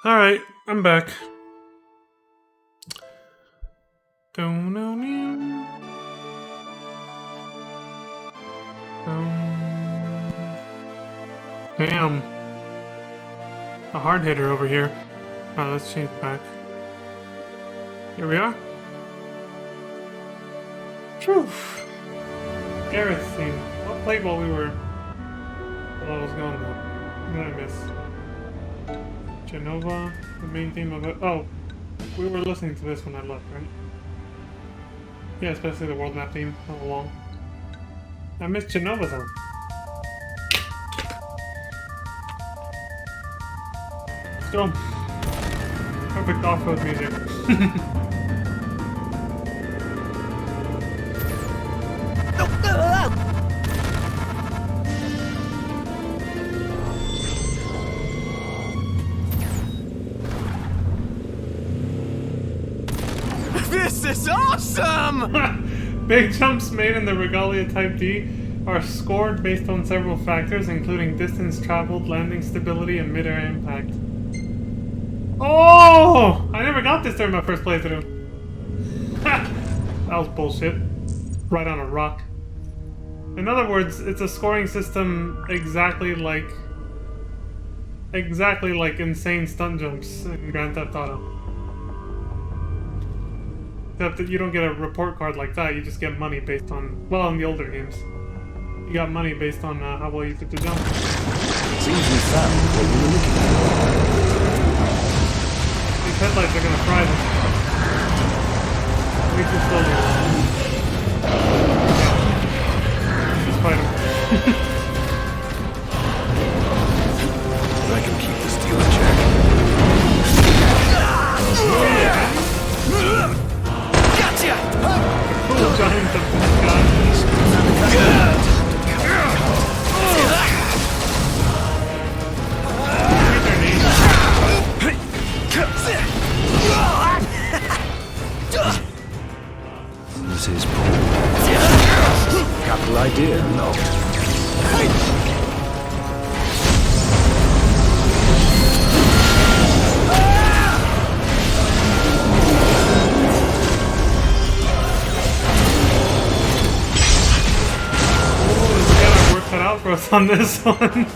Alright, I'm back. Damn. A hard hitter over here. Alright, let's change back. Here we are. Phew. Gareth scene. What played while we were... while I was gone though? What did I miss? Genova, the main theme of it. Oh, we were listening to this when I left, right? Yeah, especially the world map theme all along. I missed Genova though. Still, perfect off-road music. This is awesome! Big jumps made in the Regalia Type D are scored based on several factors, including distance traveled, landing stability, and mid-air impact. Oh! I never got this during my first playthrough. That was bullshit. Right on a rock. In other words, it's a scoring system exactly like insane stunt jumps in Grand Theft Auto. Except that you don't get a report card like that, you just get money based on, well, in the older games. You got money based on how well you did the jump. Seems we found what we were looking for. These headlights are gonna fry them. Way too slowly. Just fight them. I can keep the steel in check. Gotcha! Cool giant of this guy. This is Paul. Capital idea, no? Cut out for us on this one.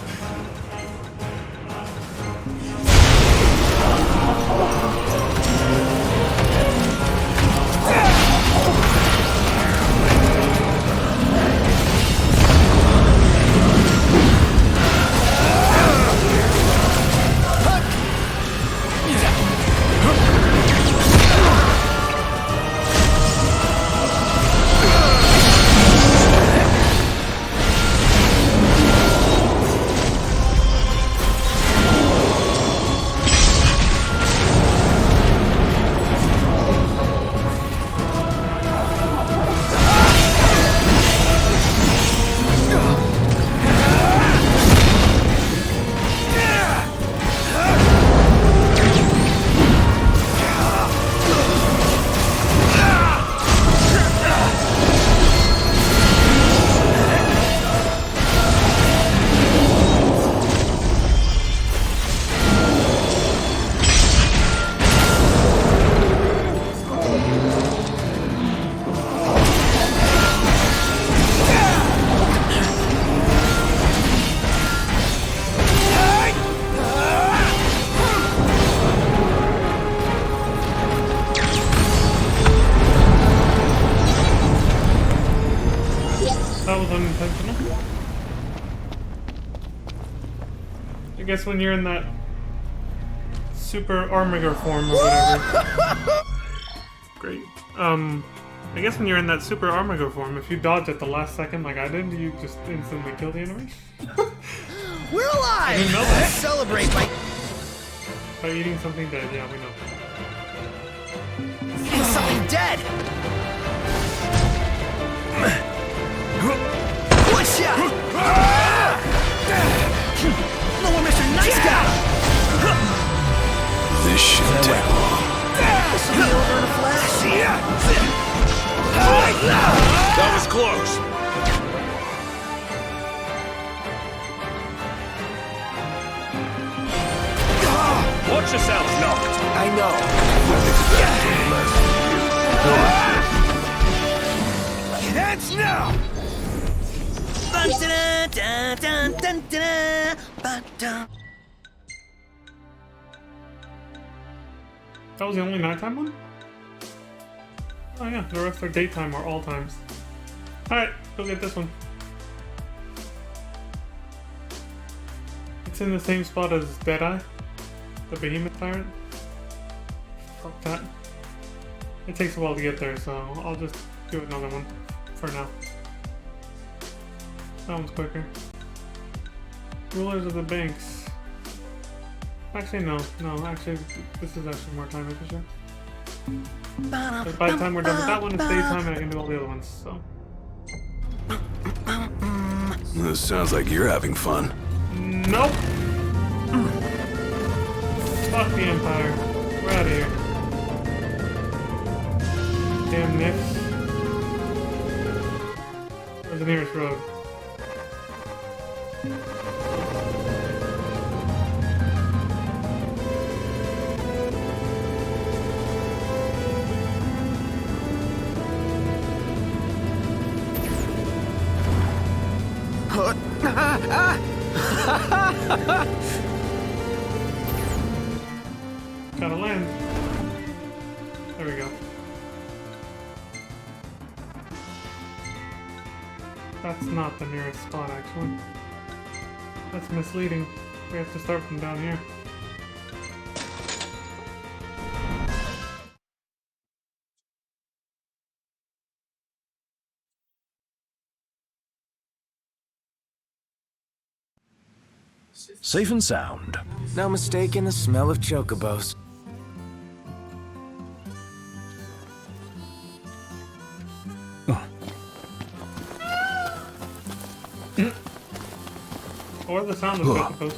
That was unintentional. I guess when you're in that super Armiger form or whatever. Great. I guess when you're in that super Armiger form, if you dodge at the last second like I did, you just instantly kill the enemy. We're alive! didn't know that. Let's celebrate by eating something dead, yeah, we know. eating something dead! Whatcha? No more Mr. Nice Guy! This should do. This will be over in a flash. That was close. Watch yourself, Noct. I know. Dance now! That was the only nighttime one? Oh yeah, the rest are daytime or all times. Alright, go get this one. It's in the same spot as Deadeye, the Behemoth Tyrant. Fuck that. It takes a while to get there, so I'll just do another one for now. That one's quicker. Rulers of the Banks. Actually, no, actually, this is actually more time efficient. But by the time we're done with that one, it's daytime and I can do all the other ones, so. This sounds like you're having fun. Nope! Fuck the Empire. We're out of here. Damn Nix. Where's the nearest road? Gotta land. There we go. That's not the nearest spot, actually. That's misleading. We have to start from down here. Safe and sound. No mistaking the smell of chocobos. Or the sound of chocobos.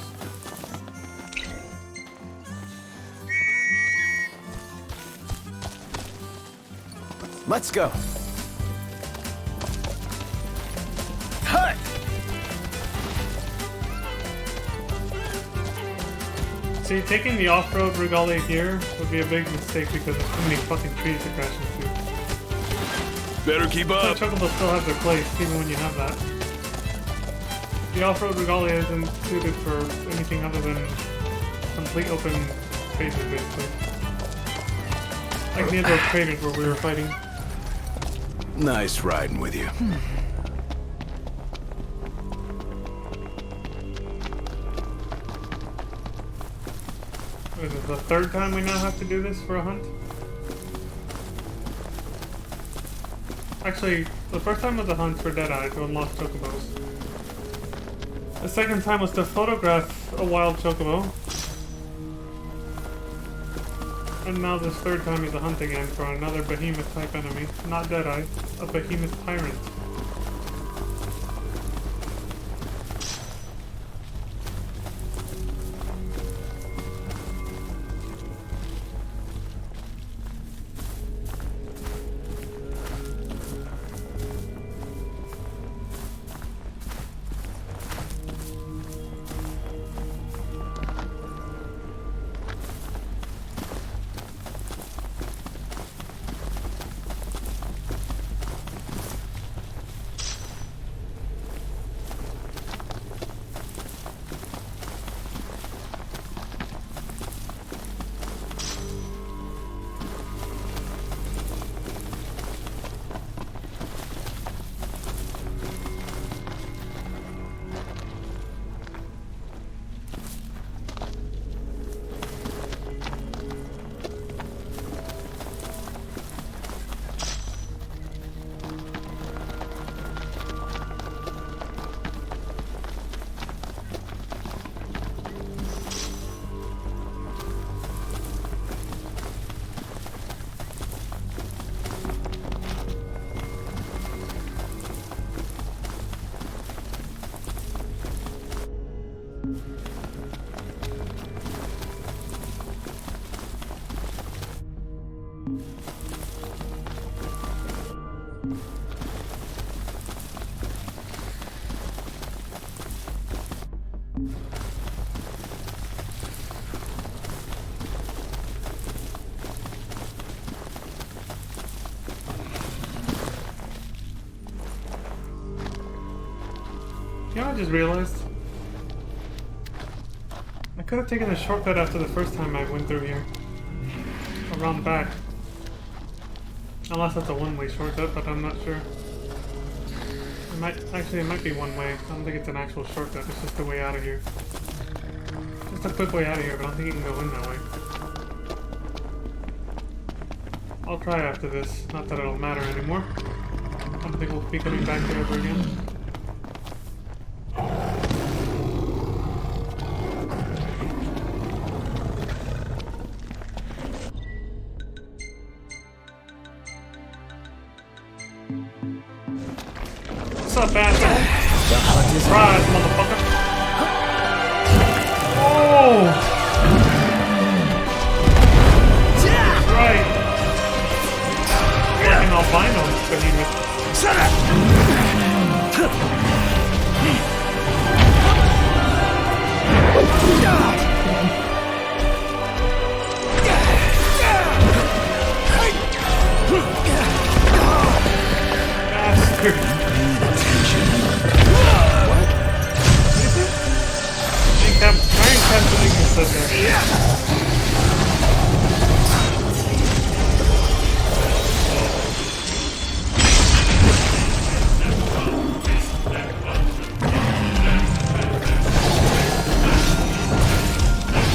Let's go. Hut! See, taking the off-road Regalia here would be a big mistake because there's too many fucking trees to crash into. Better keep So up. chocobos still have their place, even when you have that. The off-road Regalia isn't suited for anything other than complete open spaces, basically. Like near those craters where we were fighting. Nice riding with you. Is it the third time we now have to do this for a hunt? Actually, the first time was a hunt for Deadeye to unlock chocobos. The second time was to photograph a wild chocobo. And now this third time is a hunt again for another behemoth type enemy. Not Deadeye, a behemoth tyrant. You know, I just realized. I could have taken a shortcut after the first time I went through here. Around the back. Unless that's a one-way shortcut, but I'm not sure. It might be one way. I don't think it's an actual shortcut, it's just a way out of here. Just a quick way out of here, but I don't think you can go in that way. I'll try after this. Not that it'll matter anymore. I don't think we'll be coming back here ever again. What's up, bastard? Surprise, motherfucker! Oh! That's right. Fucking albino behemoth. Shut Bastard. Try and capture the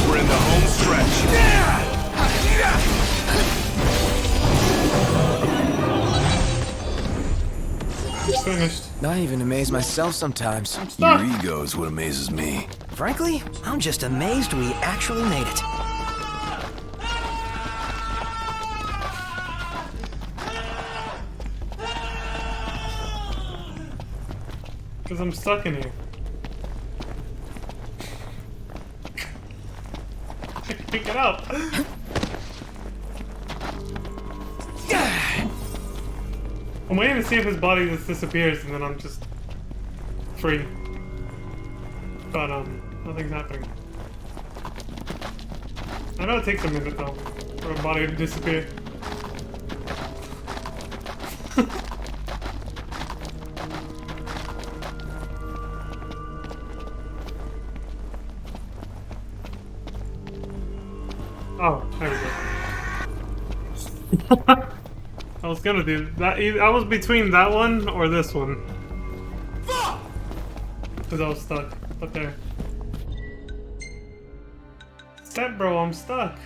We're in the home stretch. It's finished. I even amaze myself sometimes. I'm stuck. Your ego is what amazes me. Frankly, I'm just amazed we actually made it. Because I'm stuck in here. I can't get out. I'm waiting to see if his body just disappears and then I'm just free. But nothing's happening. I know it takes a minute though for a body to disappear. Oh, there we go. I was gonna do that. I was between that one or this one. Because I was stuck. But there. Step bro, I'm stuck.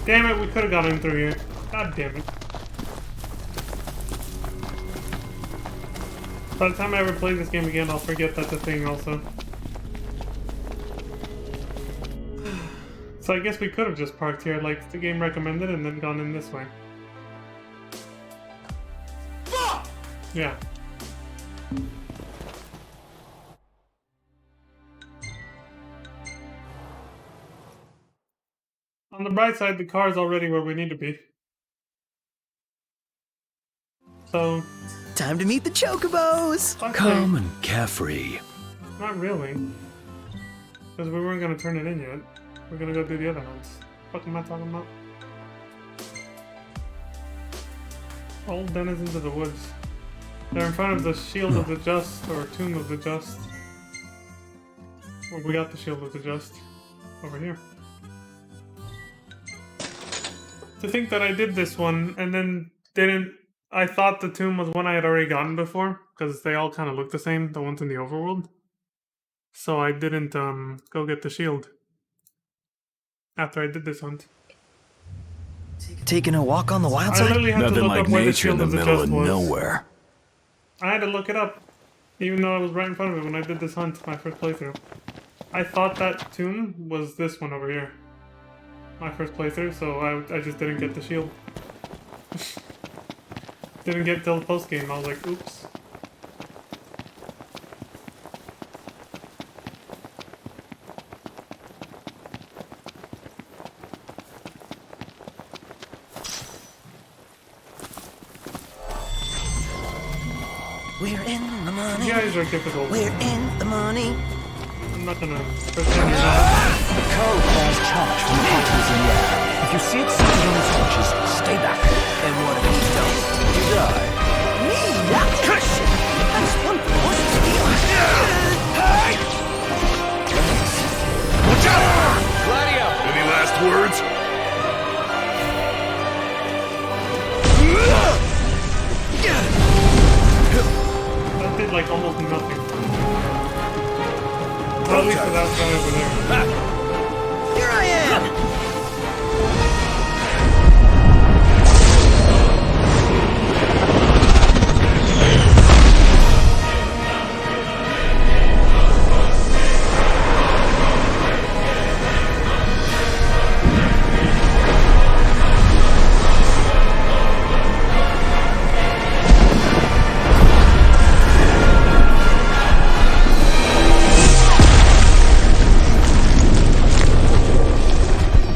Damn it, we could have gotten through here. God damn it. By the time I ever play this game again, I'll forget that's a thing also. So I guess we could have just parked here like the game recommended and then gone in this way. Yeah. On the bright side, the car's already where we need to be. So... Time to meet the Chocobos! Calm and carefree. Not really. Because we weren't going to turn it in yet. We're going to go do the other ones. What am I talking about? Old denizens of the woods. They're in front of the Shield of the Just, or Tomb of the Just. Well, we got the Shield of the Just. Over here. To think that I did this one, and then didn't... I thought the tomb was one I had already gotten before, because they all kind of look the same, the ones in the overworld. So I didn't go get the shield after I did this hunt. Taking a walk on the wild I side? literally had to Nothing look like up where the nature in shield the of the middle just of was. nowhere. I had to look it up, even though I was right in front of it when I did this hunt, my first playthrough. I thought that tomb was this one over here. My first playthrough, so I just didn't get the shield. Didn't get till the post game. I was like, oops. We're in the money. You guys are difficult. We're in the money. I'm not gonna pretend you're not. The code bears charge from the particles in the air. If you see it centered on its touches, stay back. And what if you don't? You die. Me? Kush! That's one force to steal. Watch out! Gladio! Any last words? That did like almost nothing. Well, at least for that guy over there. Here I am!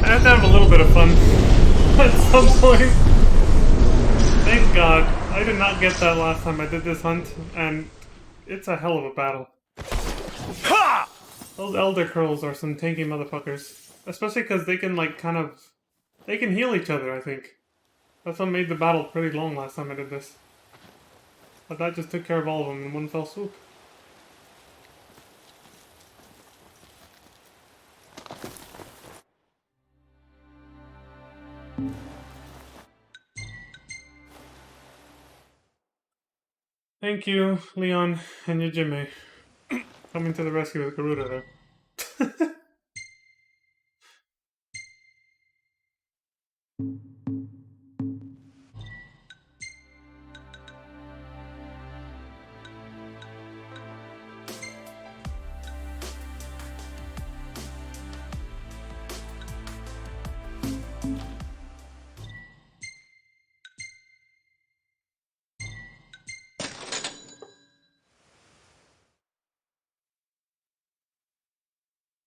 I had to have a little bit of fun at some point. Thank God. I did not get that last time I did this hunt, and it's a hell of a battle. Ha! Those Elder Curls are some tanky motherfuckers. Especially because they can, like, kind of... They can heal each other, I think. That's what made the battle pretty long last time I did this. But that just took care of all of them in one fell swoop. Thank you, Leon and Yajime. Coming to the rescue with Garuda, though.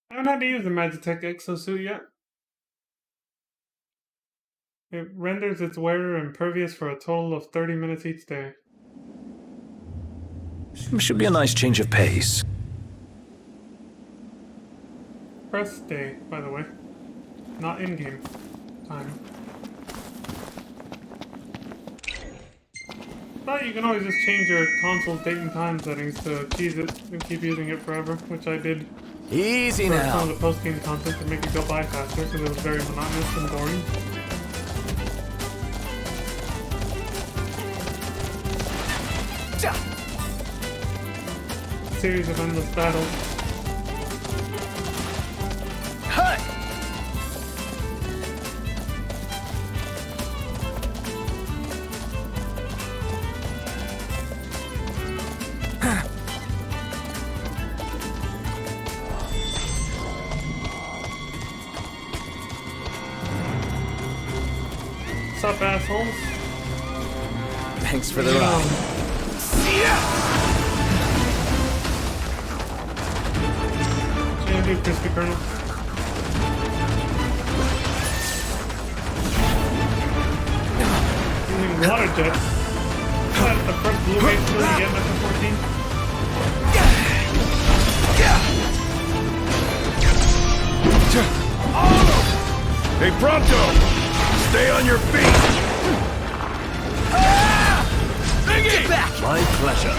I haven't had to use the Magitech exosuit yet. It renders its wearer impervious for a total of 30 minutes each day. Should be a nice change of pace. Press day, by the way. Not in-game time. But you can always just change your console's date and time settings to tease it and keep using it forever, which I did Easy for some now. of the post-game content to make it go by faster, because it was very monotonous and boring. Series of endless battles. What's up, assholes? Thanks for the ride. What you do, Crispy Colonel? Using water jets. Is that the first blue bait skill you get in FF14? Hey, Prompto! Stay on your feet! Get back! My pleasure.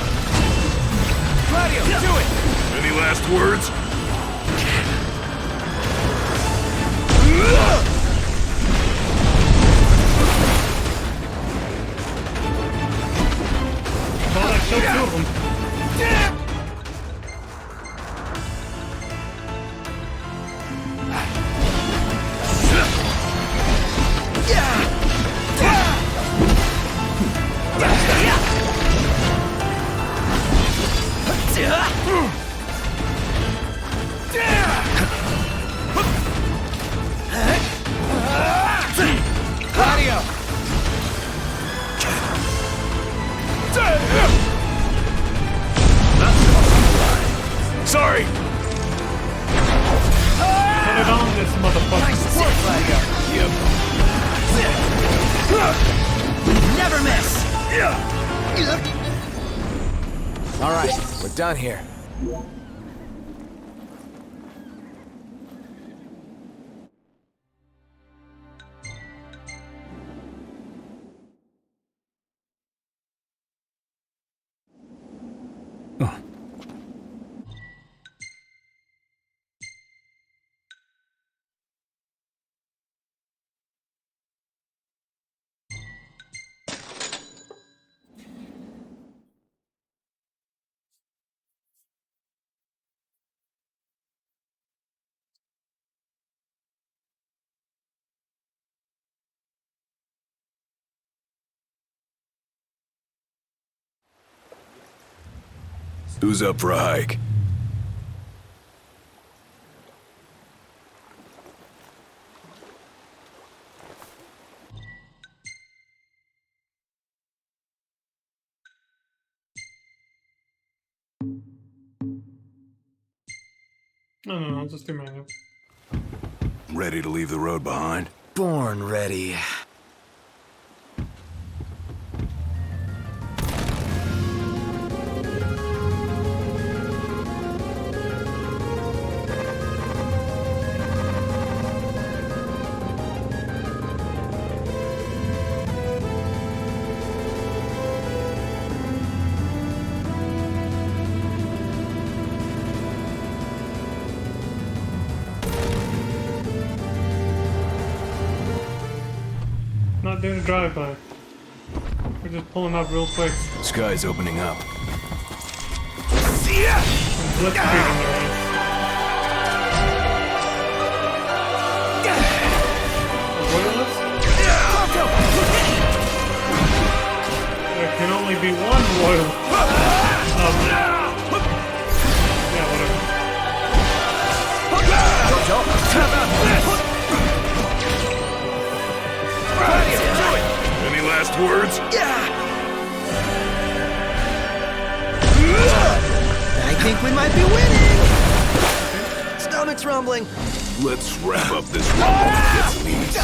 Gladio, do it! Any last words? Well, I killed two of them. Gladio! Sorry! Put it on this motherfucker. Nice work, Gladio! Yep. Never miss! All right, we're done here. Who's up for a hike? No, I'll just do manual. Ready to leave the road behind? Born ready. Not doing a drive-by. We're just pulling up real quick. Sky's opening up. Let's get on the road. Loyalist? There can only be one loyal. Yeah, whatever. Any last words? I think we might be winning. Stomach's rumbling. Let's wrap up this rumble and get some ease.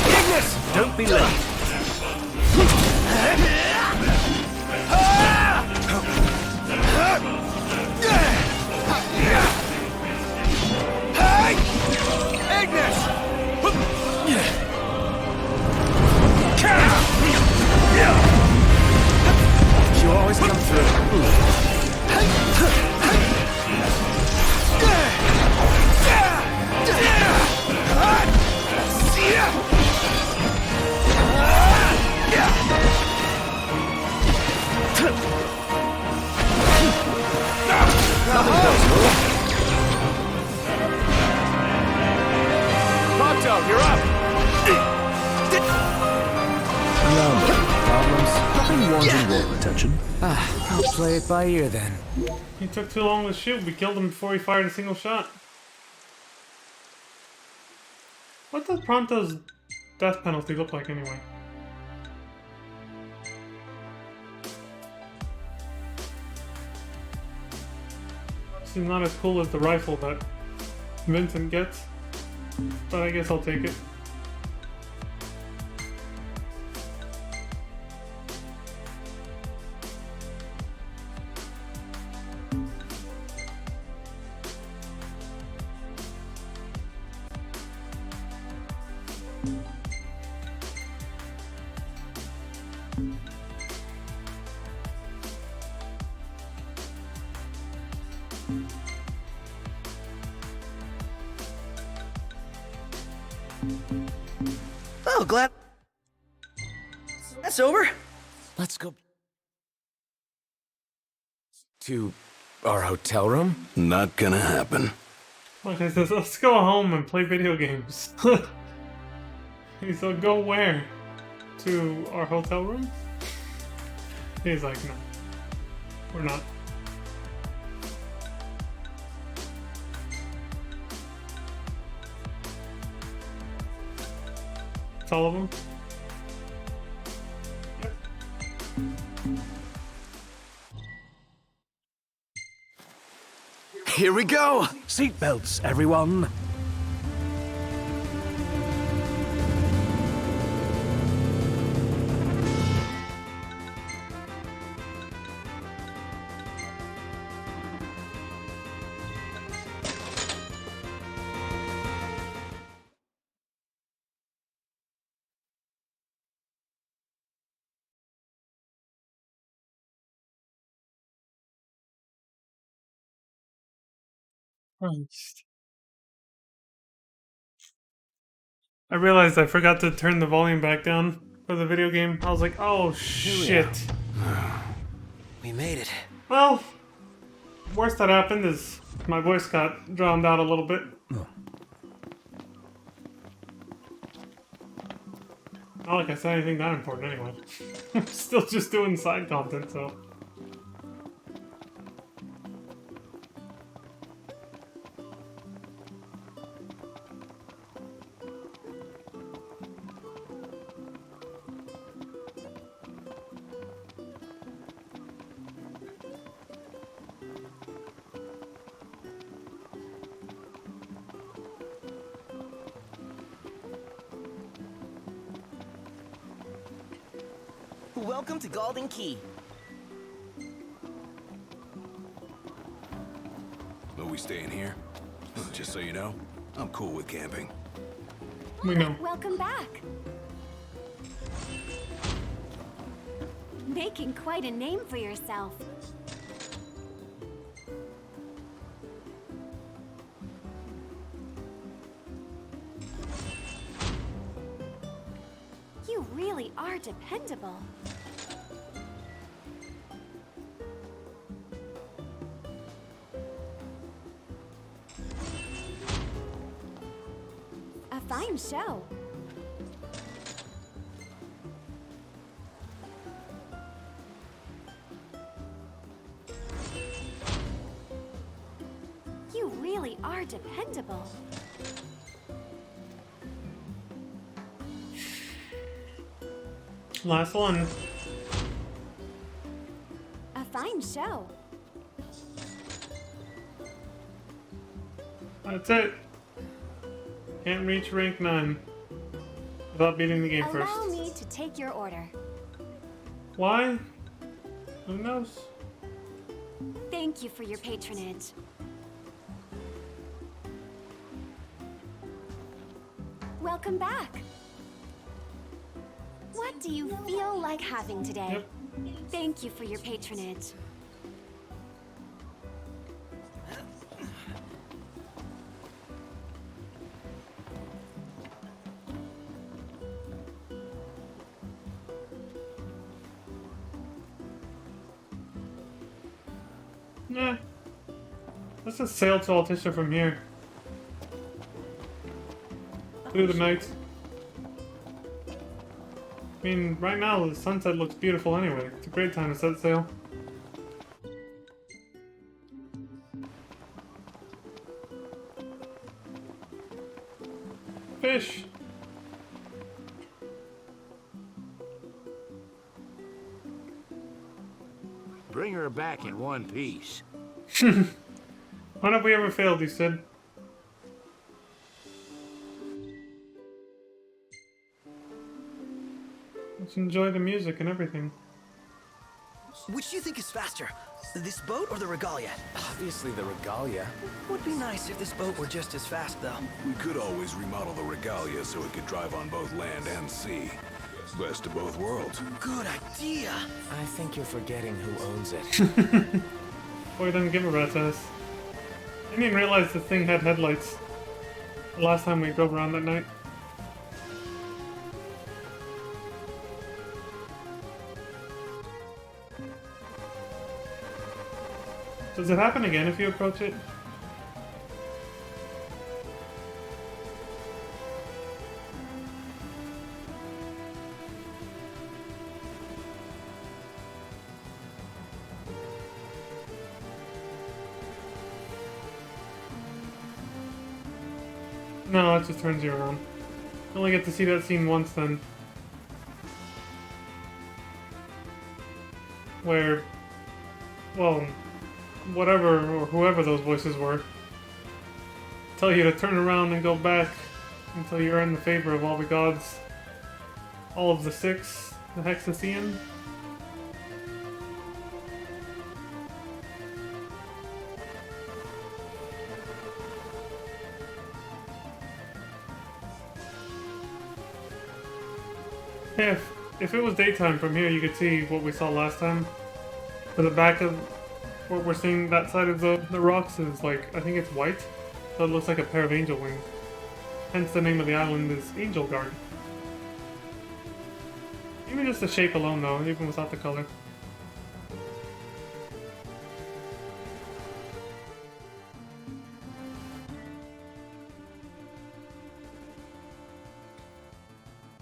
Ignis, Don't be late. You always come through. Prompto, you're up. Problems? Nothing warranting royal attention. I'll play it by ear then. He took too long to shoot. We killed him before he fired a single shot. What does Prompto's death penalty look like anyway? Seems not as cool as the rifle that Vincent gets, but I guess I'll take it. Oh, glad that's over. Let's go to our hotel room. Not gonna happen. Okay, so let's go home and play video games. He said, go where? To our hotel room? He's like, no. We're not. It's all of them? Yep. Here we go. Seatbelts, everyone. Christ. I realized I forgot to turn the volume back down for the video game. I was like, oh shit. We made it. Well, worst that happened is my voice got drowned out a little bit. Not like I said anything that important anyway. I'm still just doing side content, so. Welcome to Golden Key. Are we staying here? Just so you know, I'm cool with camping. We know. Welcome back. Making quite a name for yourself. You really are dependable. A fine show. You really are dependable. Last one. A fine show. That's it. Can't reach rank 9 without beating the game Allow first. me to take your order. Why? Who knows? Thank you for your patronage. Welcome back. What do you feel like having today? Yep. Thank you for your patronage. Nah. Let's just sail to Altissia from here. Through the night. I mean, right now the sunset looks beautiful anyway. It's a great time to set sail. Fish! Bring her back in one piece. When have we ever failed, you said? Let's enjoy the music and everything. Which do you think is faster? This boat or the Regalia? Obviously the Regalia. Would be nice if this boat were just as fast, though. We could always remodel the Regalia so it could drive on both land and sea. Best of both worlds. Good idea. I think you're forgetting who owns it. Boy, doesn't give a rat's ass. I didn't even realize the thing had headlights. The last time we drove around that night. Does it happen again if you approach it? No, it just turns you around. You only get to see that scene once then. Where, well, whatever or whoever those voices were tell you to turn around and go back until you earn the favor of all the gods. All of the six, the Hexathean. Yeah, if it was daytime from here, you could see what we saw last time. For the back of where we're seeing that side of the rocks is like, I think it's white, so it looks like a pair of angel wings. Hence the name of the island is Angel Guard. Even just the shape alone though, even without the color.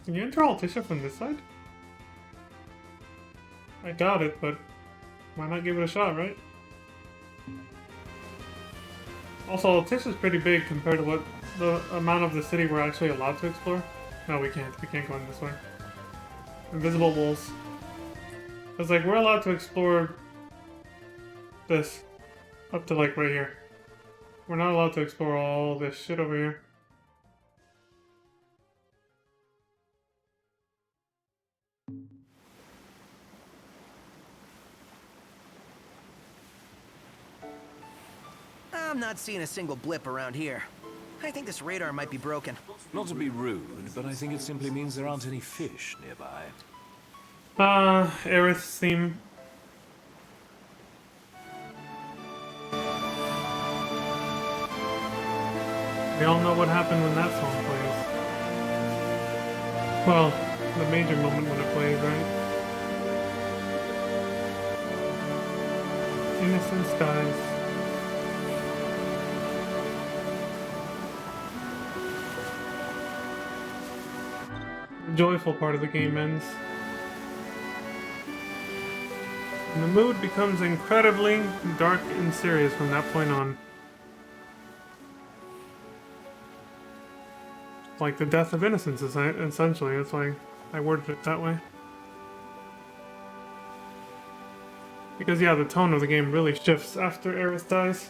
Can you enter Altissia from this side? I doubt it, but why not give it a shot, right? Also, Altissia's pretty big compared to what the amount of the city we're actually allowed to explore. No, we can't. We can't go in this way. Invisible walls. It's like we're allowed to explore this up to like right here. We're not allowed to explore all this shit over here. I'm not seeing a single blip around here. I think this radar might be broken. Not to be rude, but I think it simply means there aren't any fish nearby. Aerith's theme. We all know what happened when that song plays. Well, the major moment when it plays, right? Innocent skies. The joyful part of the game ends. And the mood becomes incredibly dark and serious from that point on. Like the death of innocence, essentially. That's why I worded it that way. Because, yeah, the tone of the game really shifts after Aerith dies.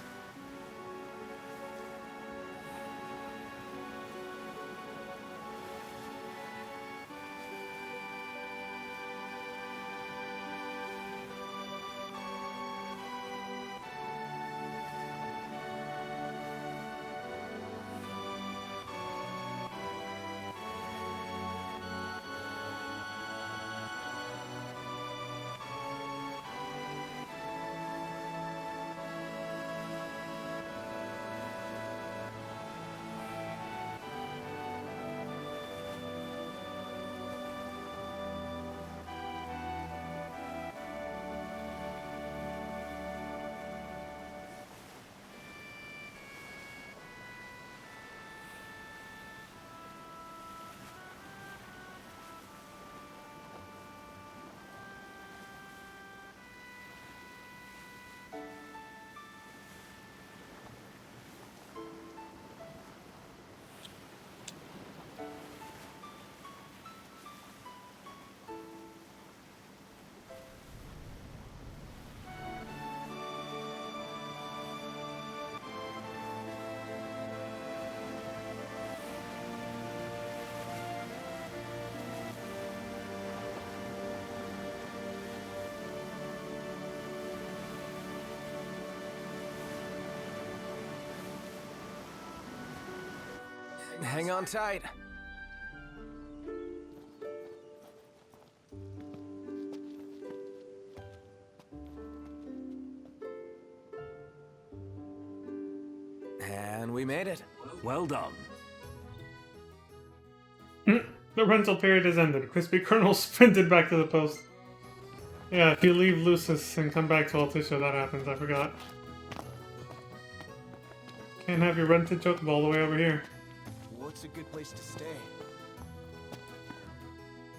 Hang on tight. And we made it. Well done. The rental period has ended. Crispy Kernel sprinted back to the post. Yeah, if you leave Lucis and come back to Altissia, that happens. I forgot. Can't have your rented chocobo all the way over here. What's a good place to stay?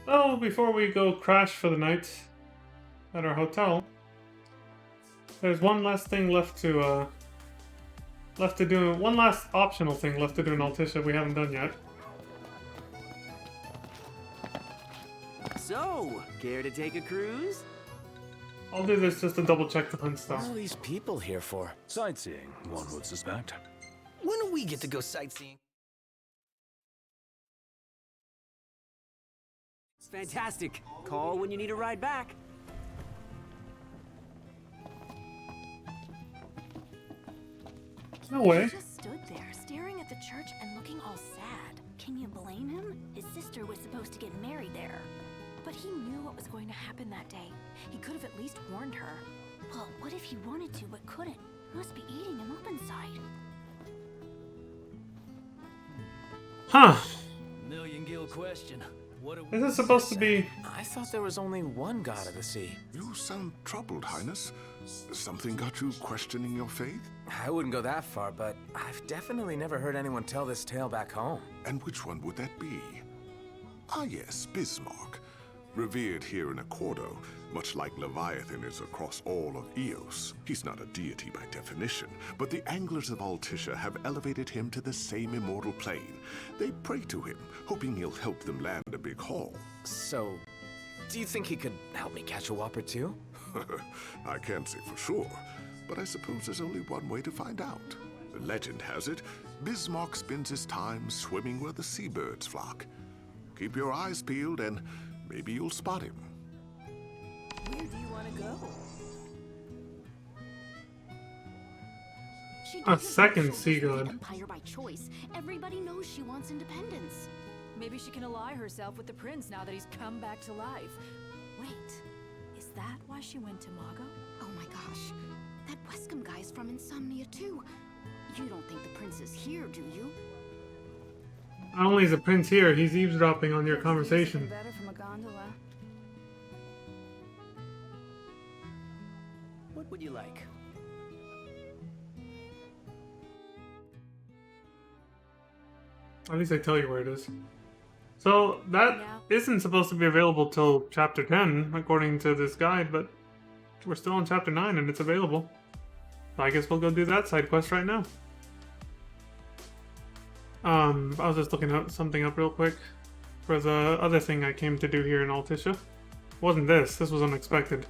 Oh, before we go crash for the night at our hotel, there's one last thing left to do. One last optional thing left to do in Altissia we haven't done yet. So, care to take a cruise? I'll do this just to double check the hunt What stuff. are all these people here for? Sightseeing, one would suspect. When do we get to go sightseeing? It's fantastic. Call when you need a ride back. No way. He just stood there, staring at the church and looking all sad. Can you blame him? His sister was supposed to get married there. But he knew what was going to happen that day. He could have at least warned her. Well, what if he wanted to but couldn't? Must be eating him up inside. Huh. Million gil question. What are This is supposed to be... I thought there was only one god of the sea. You sound troubled, Highness. Something got you questioning your faith? I wouldn't go that far, but I've definitely never heard anyone tell this tale back home. And which one would that be? Ah yes, Bismarck. Revered here in Accordo, much like Leviathan is across all of Eos. He's not a deity by definition, but the anglers of Altissia have elevated him to the same immortal plane. They pray to him, hoping he'll help them land a big haul. So, do you think he could help me catch a whopper too? I can't say for sure, but I suppose there's only one way to find out. The legend has it, Bismarck spends his time swimming where the seabirds flock. Keep your eyes peeled and maybe you'll spot him. Where do you want to go? She A doesn't second want to sea leave the god. Empire by choice. Everybody knows she wants independence. Maybe she can ally herself with the prince now that he's come back to life. Wait, is that why she went to Mago? Oh my gosh, that Wescom guy's from Insomnia too. You don't think the prince is here, do you? Not only is the prince here, he's eavesdropping on your conversation. Better from a gondola. What would you like? At least I tell you where it is. So, that isn't supposed to be available till chapter 10, according to this guide, but we're still on chapter 9 and it's available. I guess we'll go do that side quest right now. I was just looking up something up real quick for the other thing I came to do here in Altissia. Wasn't this. This was unexpected.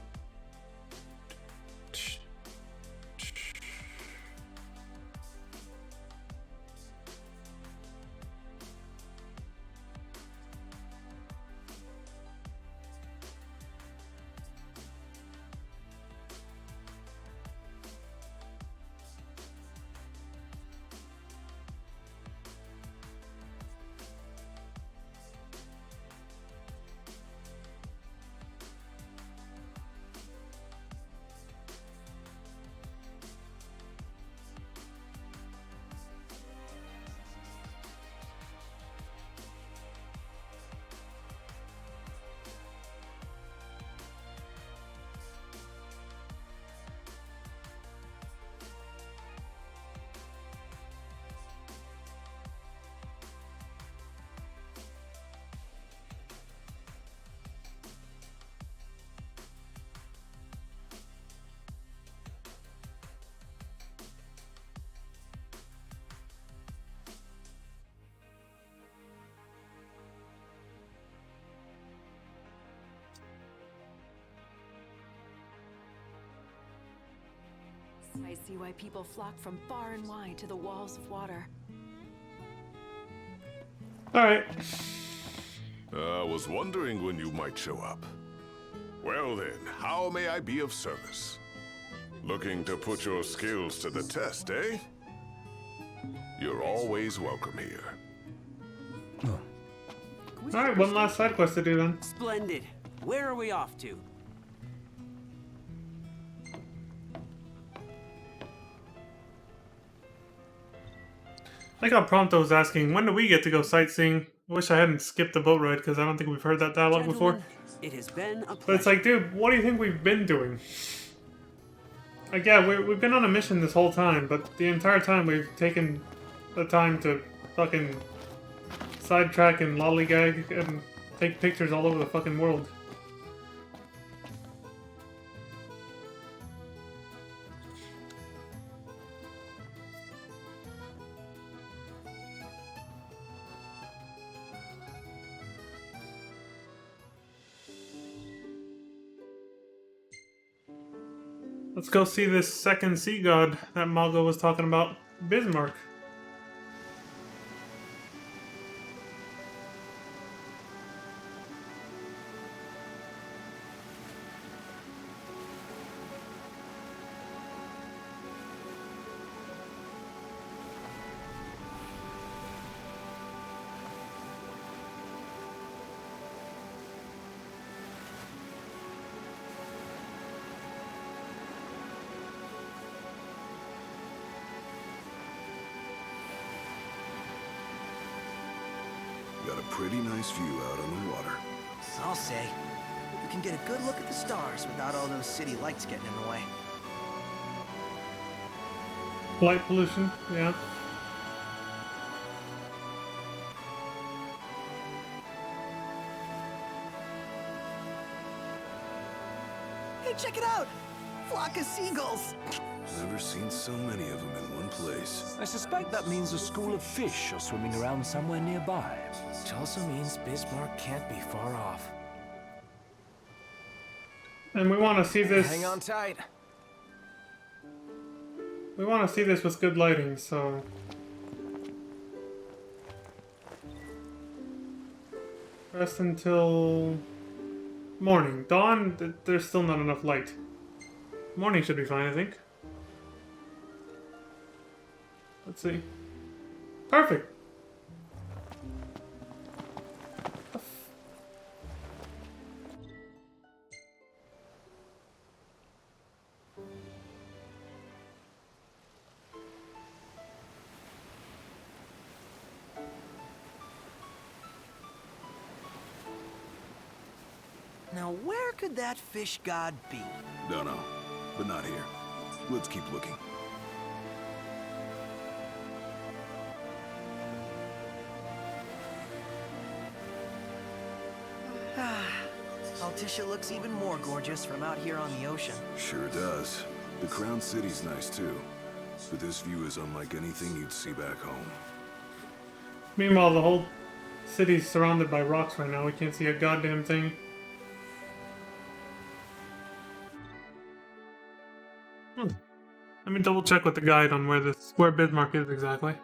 I see why people flock from far and wide to the walls of water. Alright. I was wondering when you might show up. Well then, how may I be of service? Looking to put your skills to the test, eh? You're always welcome here. Alright, one last side quest to do then. Splendid. Where are we off to? Like how Prompto was asking, when do we get to go sightseeing? I wish I hadn't skipped the boat ride because I don't think we've heard that dialogue before. Gentlemen, it has been a pleasure. But it's like, dude, what do you think we've been doing? Like, yeah, we've been on a mission this whole time, but the entire time we've taken the time to fucking sidetrack and lollygag and take pictures all over the fucking world. Let's go see this second sea god that Mago was talking about, Bismarck. pretty nice view out on the water. I'll say. We can get a good look at the stars without all those city lights getting in the way. Light pollution, yeah. Hey, check it out! Flock of seagulls! Never seen so many of them in one place. I suspect that means a school of fish are swimming around somewhere nearby. Which also means Bismarck can't be far off. And we want to see this. Hang on tight. We want to see this with good lighting, so. Rest until morning. Dawn, there's still not enough light. Morning should be fine, I think. Let's see. Perfect. Now, where could that fish god be? Don't know, but not here. Let's keep looking. Altissia looks even more gorgeous from out here on the ocean. Sure does. The Crown City's nice too, but this view is unlike anything you'd see back home. Meanwhile, the whole city's surrounded by rocks right now. We can't see a goddamn thing. Let me double check with the guide on where Bismarck is exactly.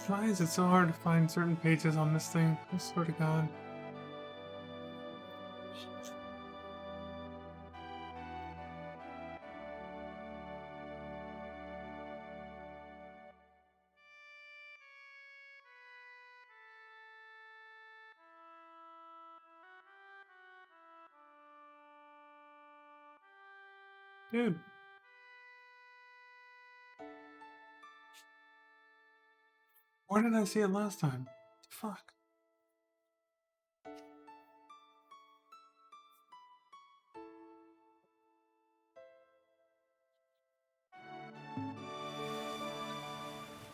Why is it so hard to find certain pages on this thing? I swear to God. Dude. Where did I see it last time? Fuck.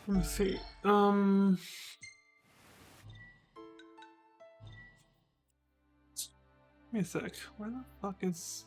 Let me see. Give me a sec. Where the fuck is...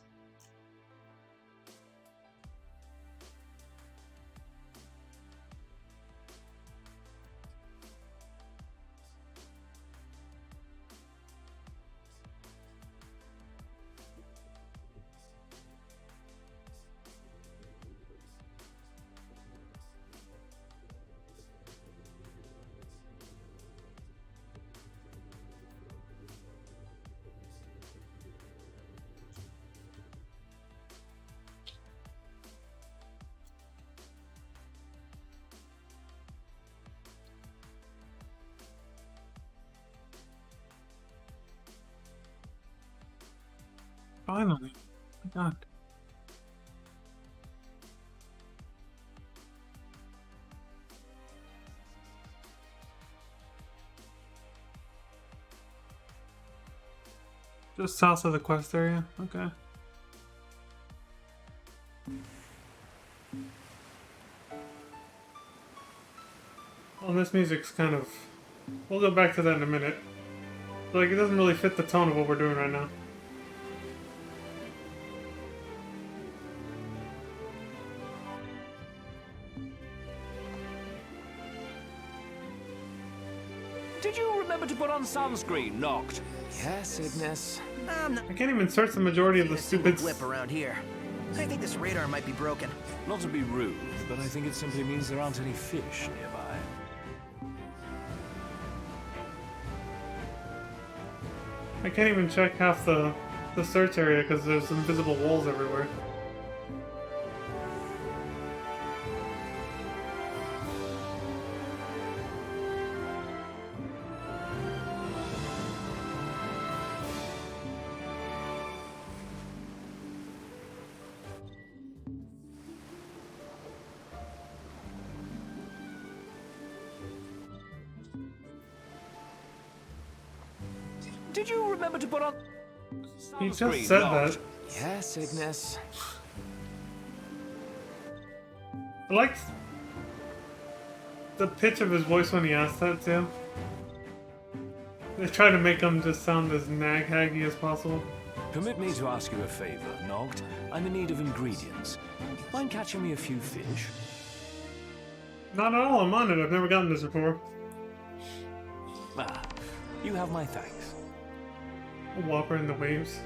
Finally. My God. Just south of the quest area? Okay. Well, this music's kind of... We'll go back to that in a minute. Like, it doesn't really fit the tone of what we're doing right now. Did you remember to put on sunscreen, Noct? Yes, Ignis. I'm not I can't even search the majority of the seeing a single stupid... blip around here. I think this radar might be broken. Not to be rude, but I think it simply means there aren't any fish nearby. I can't even check half the search area because there's invisible walls everywhere. Did you remember to put on He just sunscreen, said Noct? that. Yes, Ignis. I liked the pitch of his voice when he asked that too. They try to make him just sound as nag-haggy as possible. Permit me to ask you a favor, Noct. I'm in need of ingredients. Mind catching me a few fish? Not at all, I'm on it. I've never gotten this before. Ah, you have my thanks. A whopper in the waves.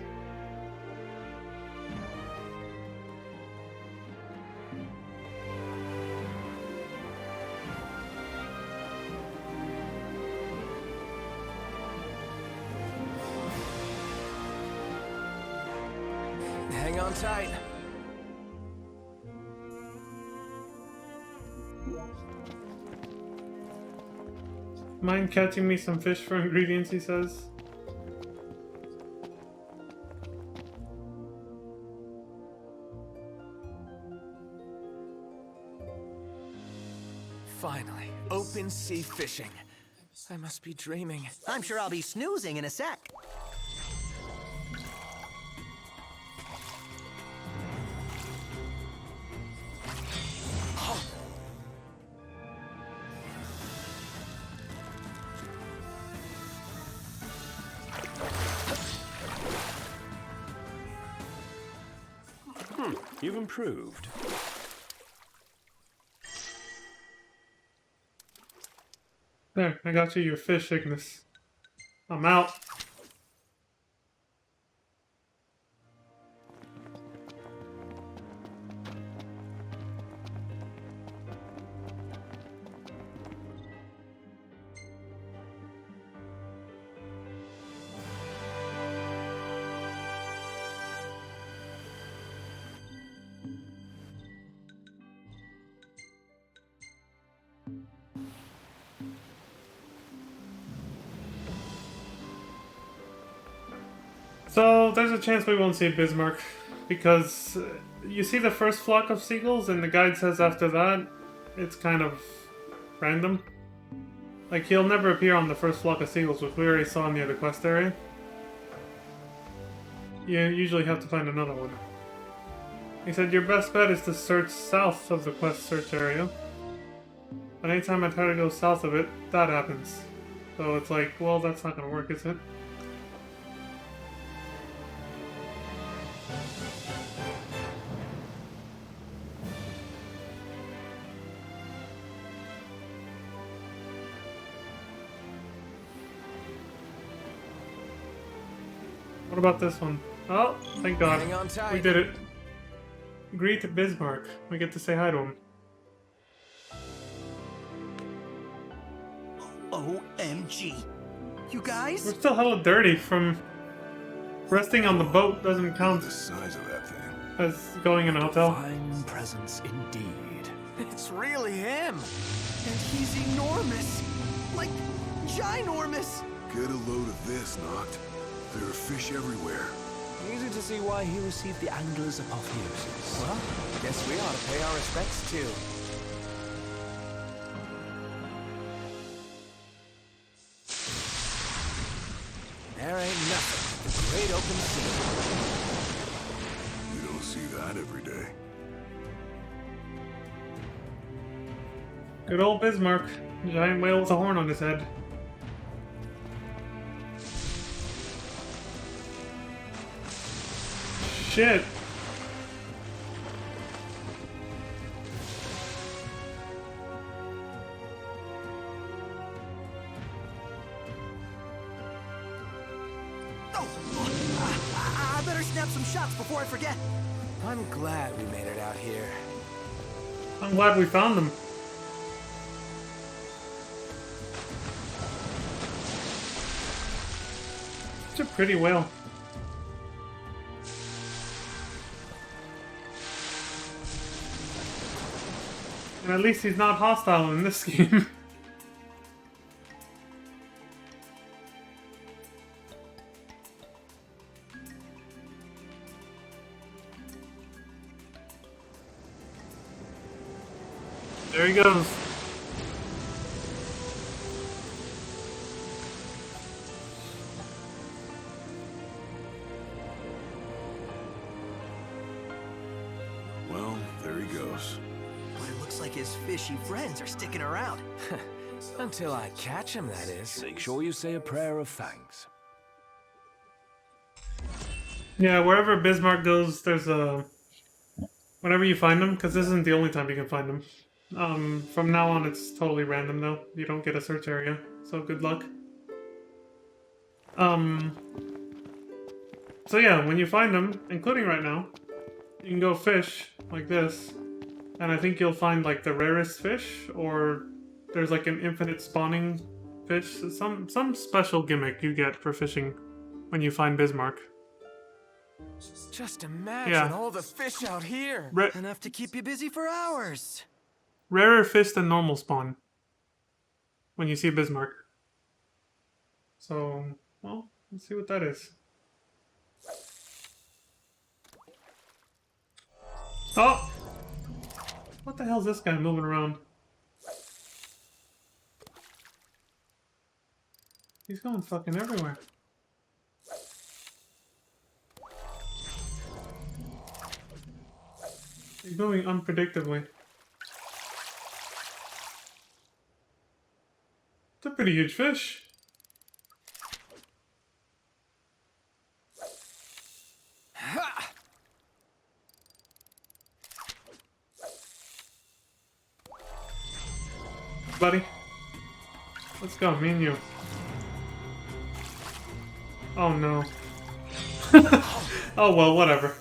Hang on tight. Mind catching me some fish for ingredients, he says. Finally, open sea fishing. I must be dreaming. I'm sure I'll be snoozing in a sec. You've improved. There, I got you your fish, Ignis. I'm out. So, there's a chance we won't see Bismarck, because you see the first flock of seagulls, and the guide says after that, it's kind of random. Like, he'll never appear on the first flock of seagulls, which we already saw near the quest area. You usually have to find another one. He said your best bet is to search south of the quest search area. But anytime I try to go south of it, that happens. So it's like, well, that's not gonna work, is it? What about this one? Oh, thank God. Hang on tight. We did it. Greet Bismarck. We get to say hi to him. OMG. You guys? We're still hella dirty from resting on the boat doesn't count The size of that thing. as going in a hotel. Fine presence indeed. It's really him. And he's enormous. Like, ginormous. Get a load of this, Noct. There are fish everywhere. Easy to see why he received the Angler's apotheosis. Well, guess we ought to pay our respects too. There ain't nothing but the great open sea. You don't see that every day. Good old Bismarck. Giant whale with a horn on his head. Shit. go! I better snap some shots before I forget. I'm glad we made it out here. I'm glad we found them. It's a pretty whale. And at least he's not hostile in this game. There he goes. Well, there he goes. But it looks like his fishy friends are sticking around. Until I catch him, that is. Make sure you say a prayer of thanks. Yeah, wherever Bismarck goes, there's a... Whenever you find him, because this isn't the only time you can find him. From now on, it's totally random, though. You don't get a search area, so good luck. So yeah, when you find him, including right now, you can go fish, like this. And I think you'll find, like, the rarest fish, or there's, like, an infinite spawning fish. Some special gimmick you get for fishing when you find Bismarck. Just imagine Yeah. all the fish out here. Enough to keep you busy for hours. Rarer fish than normal spawn when you see Bismarck. So, well, let's see what that is. Oh! What the hell is this guy moving around? He's going fucking everywhere. He's moving unpredictably. It's a pretty huge fish. Buddy, let's go, me and you. Oh no. Oh well, whatever.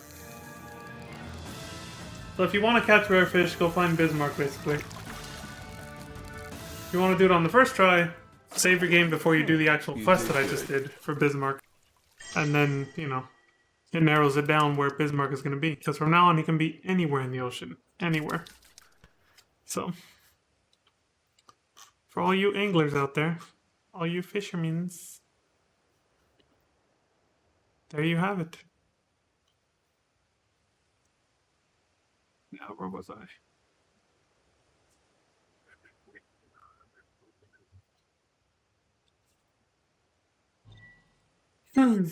So if you want to catch rare fish, go find Bismarck, basically. If you want to do it on the first try, save your game before you do the actual quest that I just did for Bismarck. And then, you know, it narrows it down where Bismarck is going to be. Because from now on, he can be anywhere in the ocean. Anywhere. So, for all you anglers out there, all you fishermans, there you have it. Now, where was I? You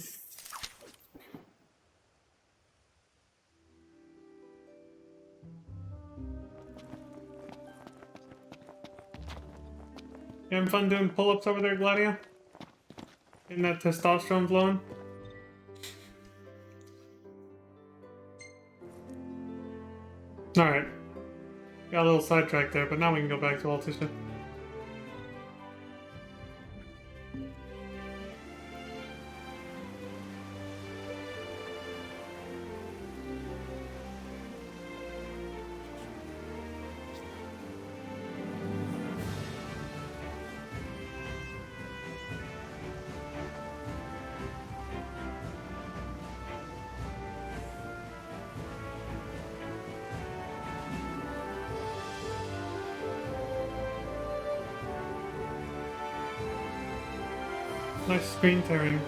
having fun doing pull-ups over there, Gladia? Getting that testosterone flowing? Alright. Got a little sidetracked there, but now we can go back to Altisha. Nice screen tearing.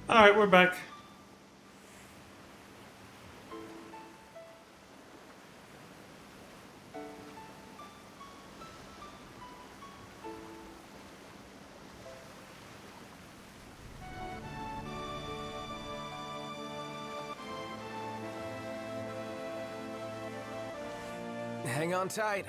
Alright, we're back. Hang on tight.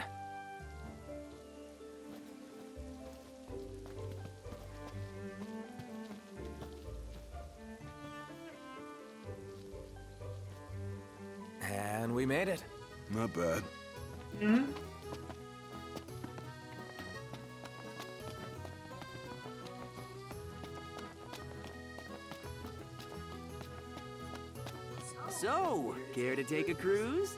And we made it. Not bad. Mm-hmm. So, care to take a cruise?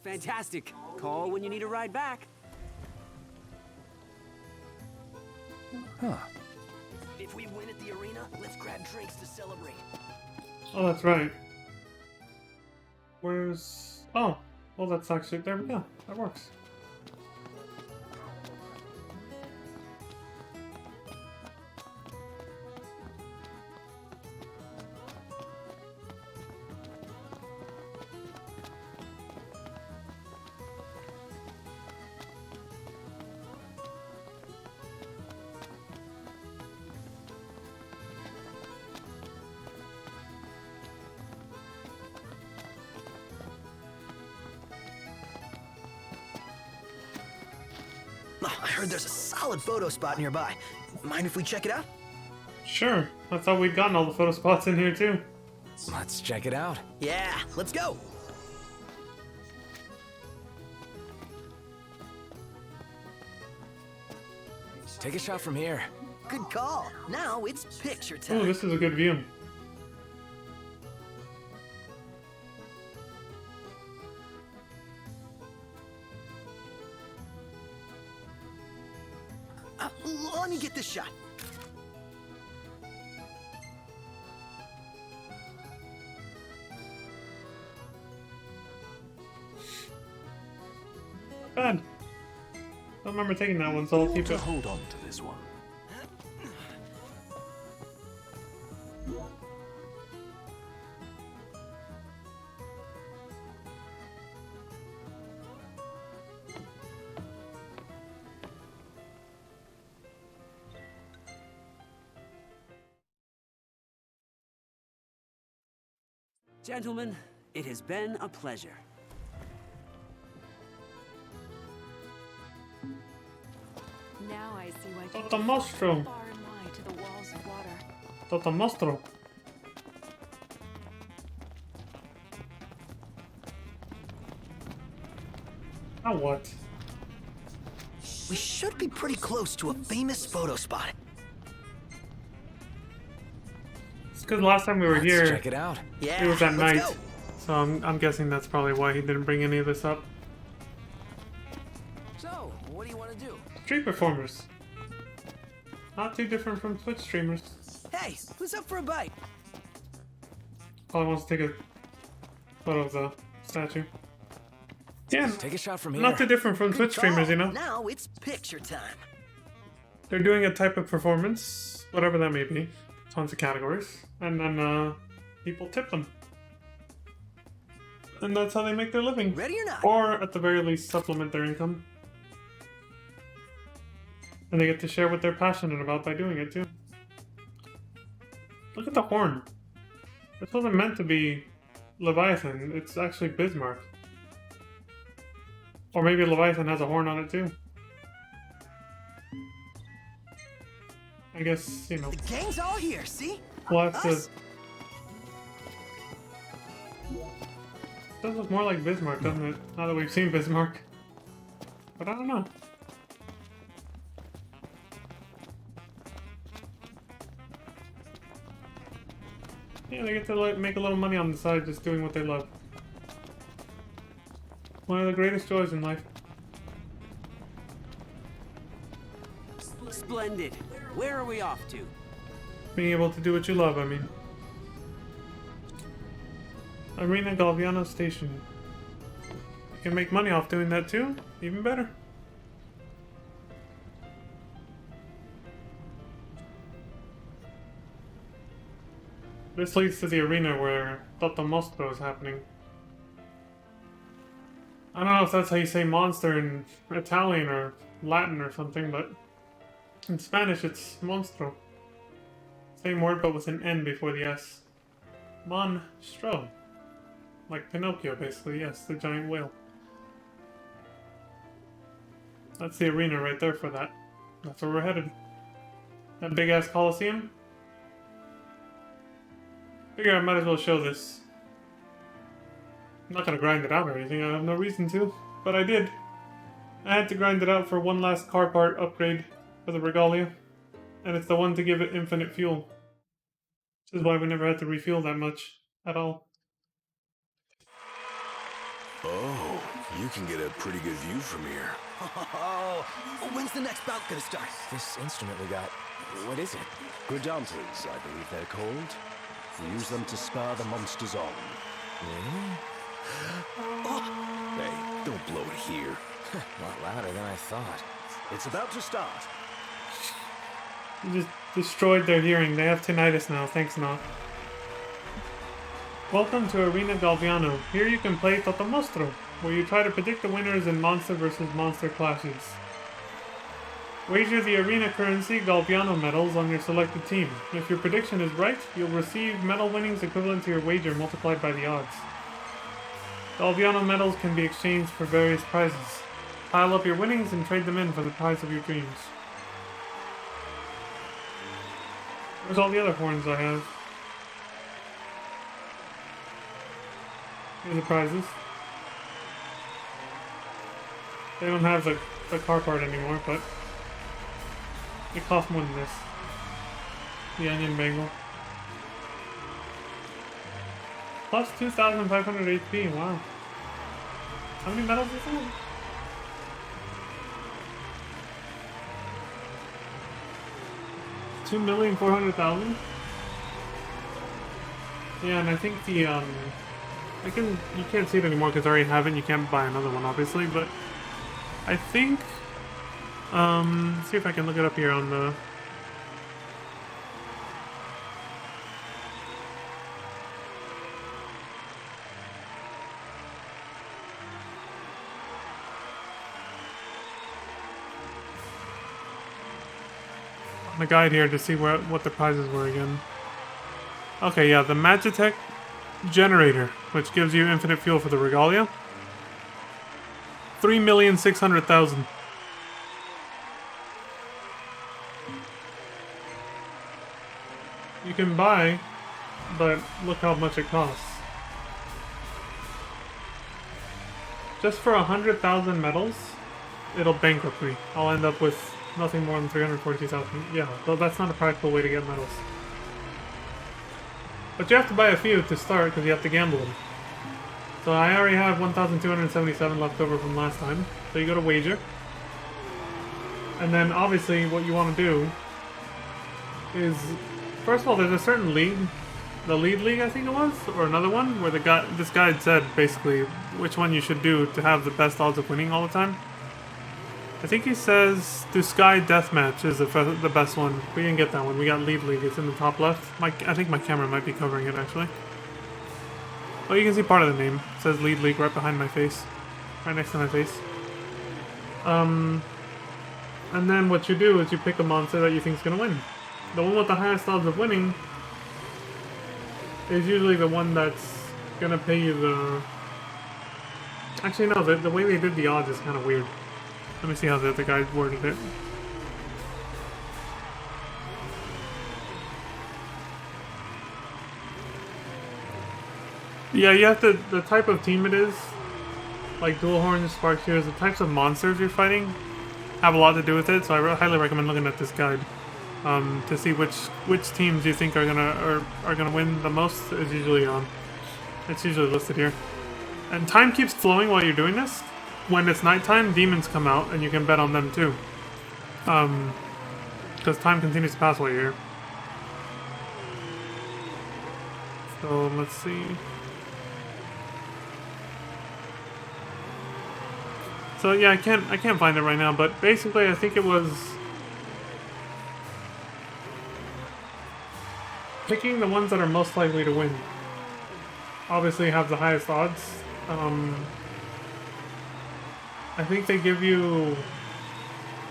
Fantastic. Call when you need a ride back. Huh. If we win at the arena, let's grab drinks to celebrate. Oh, that's right. Where's... Oh, well, that's actually... There we go. That works. Oh, I heard there's a solid photo spot nearby. Mind if we check it out? Sure. I thought we'd gotten all the photo spots in here, too. Let's check it out. Yeah, let's go. Take a shot from here. Good call. Now it's picture time. Oh, this is a good view. Let me get this shot. Bad. Don't remember taking that one, so I'll keep To it. hold on to this one. Gentlemen, it has been a pleasure. Now I see why Toto people Mostro. far and wide to the walls of water. Toto Mostro. Now what? We should be pretty close to a famous photo spot. It's because last time we were Let's here, check it out. Yeah, it was at let's night. go. So I'm guessing that's probably why he didn't bring any of this up. So, what do you want to do? Street performers. Not too different from Twitch streamers. Hey, who's up for a bite? Probably wants to take a photo of the statue. Yeah, Take a shot from here. not too different from Twitch streamers, you know? Now it's picture time. They're doing a type of performance, whatever that may be. Tons of categories. And then people tip them. And that's how they make their living. Ready or not? Or, at the very least, supplement their income. And they get to share what they're passionate about by doing it, too. Look at the horn. This wasn't meant to be Leviathan. It's actually Bismarck. Or maybe Leviathan has a horn on it, too. I guess, you know, The gang's all here, see? we'll have to... Us? Does look more like Bismarck, doesn't it? Now that we've seen Bismarck. But I don't know. Yeah, they get to like, make a little money on the side just doing what they love. One of the greatest joys in life. Splendid. Where are we off to? Being able to do what you love, I mean. Arena Galviano Station. You can make money off doing that too? Even better. This leads to the arena where Toto Mostro is happening. I don't know if that's how you say monster in Italian or Latin or something, but In Spanish, it's monstro. Same word, but with an N before the S. Monstro. Like Pinocchio, basically. Yes, the giant whale. That's the arena right there for that. That's where we're headed. That big-ass Coliseum. Figure I might as well show this. I'm not gonna grind it out or anything, I have no reason to. But I did. I had to grind it out for one last car part upgrade for the Regalia. And it's the one to give it infinite fuel. Which is why we never had to refuel that much at all. Oh, you can get a pretty good view from here. Oh, when's the next bout gonna start? This instrument we got, what is it? Gridantes, I believe they're called. We use them to spur the monsters on. Really? Hey, don't blow it here. A lot louder than I thought. It's about to start. You just destroyed their hearing. They have tinnitus now. Thanks, Nock. Welcome to Arena Galviano. Here you can play Totomostro, where you try to predict the winners in monster versus monster clashes. Wager the arena currency Galviano medals on your selected team. If your prediction is right, you'll receive medal winnings equivalent to your wager multiplied by the odds. Galviano medals can be exchanged for various prizes. Pile up your winnings and trade them in for the prize of your dreams. Where's all the other horns I have? Here's the prizes. They don't have the car part anymore, but it costs more than this. The onion bagel. Plus 2,500 HP, wow. How many medals is that? $2,400,000? Yeah, and I think the, you can't see it anymore because I already have it, you can't buy another one, obviously, but I think, let's see if I can look it up here on the... the guide here to see what the prizes were again. Okay, yeah, the Magitech generator, which gives you infinite fuel for the Regalia. 3,600,000. You can buy, but look how much it costs. Just for 100,000 medals, it'll bankrupt me. I'll end up with nothing more than 342,000. Yeah, well, that's not a practical way to get medals. But you have to buy a few to start because you have to gamble them. So I already have 1,277 left over from last time. So you go to wager. And then obviously what you want to do is, first of all, there's a certain league, the lead league I think it was, or another one, where this guide said basically which one you should do to have the best odds of winning all the time. I think he says do Sky Deathmatch is the best one. We didn't get that one. We got Lead League. It's in the top left. I think my camera might be covering it actually. Oh, you can see part of the name. It says Lead League right behind my face. Right next to my face. And then what you do is you pick a monster that you think is going to win. The one with the highest odds of winning is usually the one that's going to pay you the... Actually, no. The way they did the odds is kind of weird. Let me see how the guy worded it. Yeah, you have to, the type of team it is, like Dual Horns, Spark Shears, the types of monsters you're fighting have a lot to do with it, so I highly recommend looking at this guide to see which teams you think are gonna win the most. Is usually it's usually listed here. And time keeps flowing while you're doing this. When it's nighttime, demons come out, and you can bet on them too. Because time continues to pass while you're here. So, let's see. So yeah, I can't find it right now, but basically I think it was picking the ones that are most likely to win. Obviously have the highest odds. I think they give you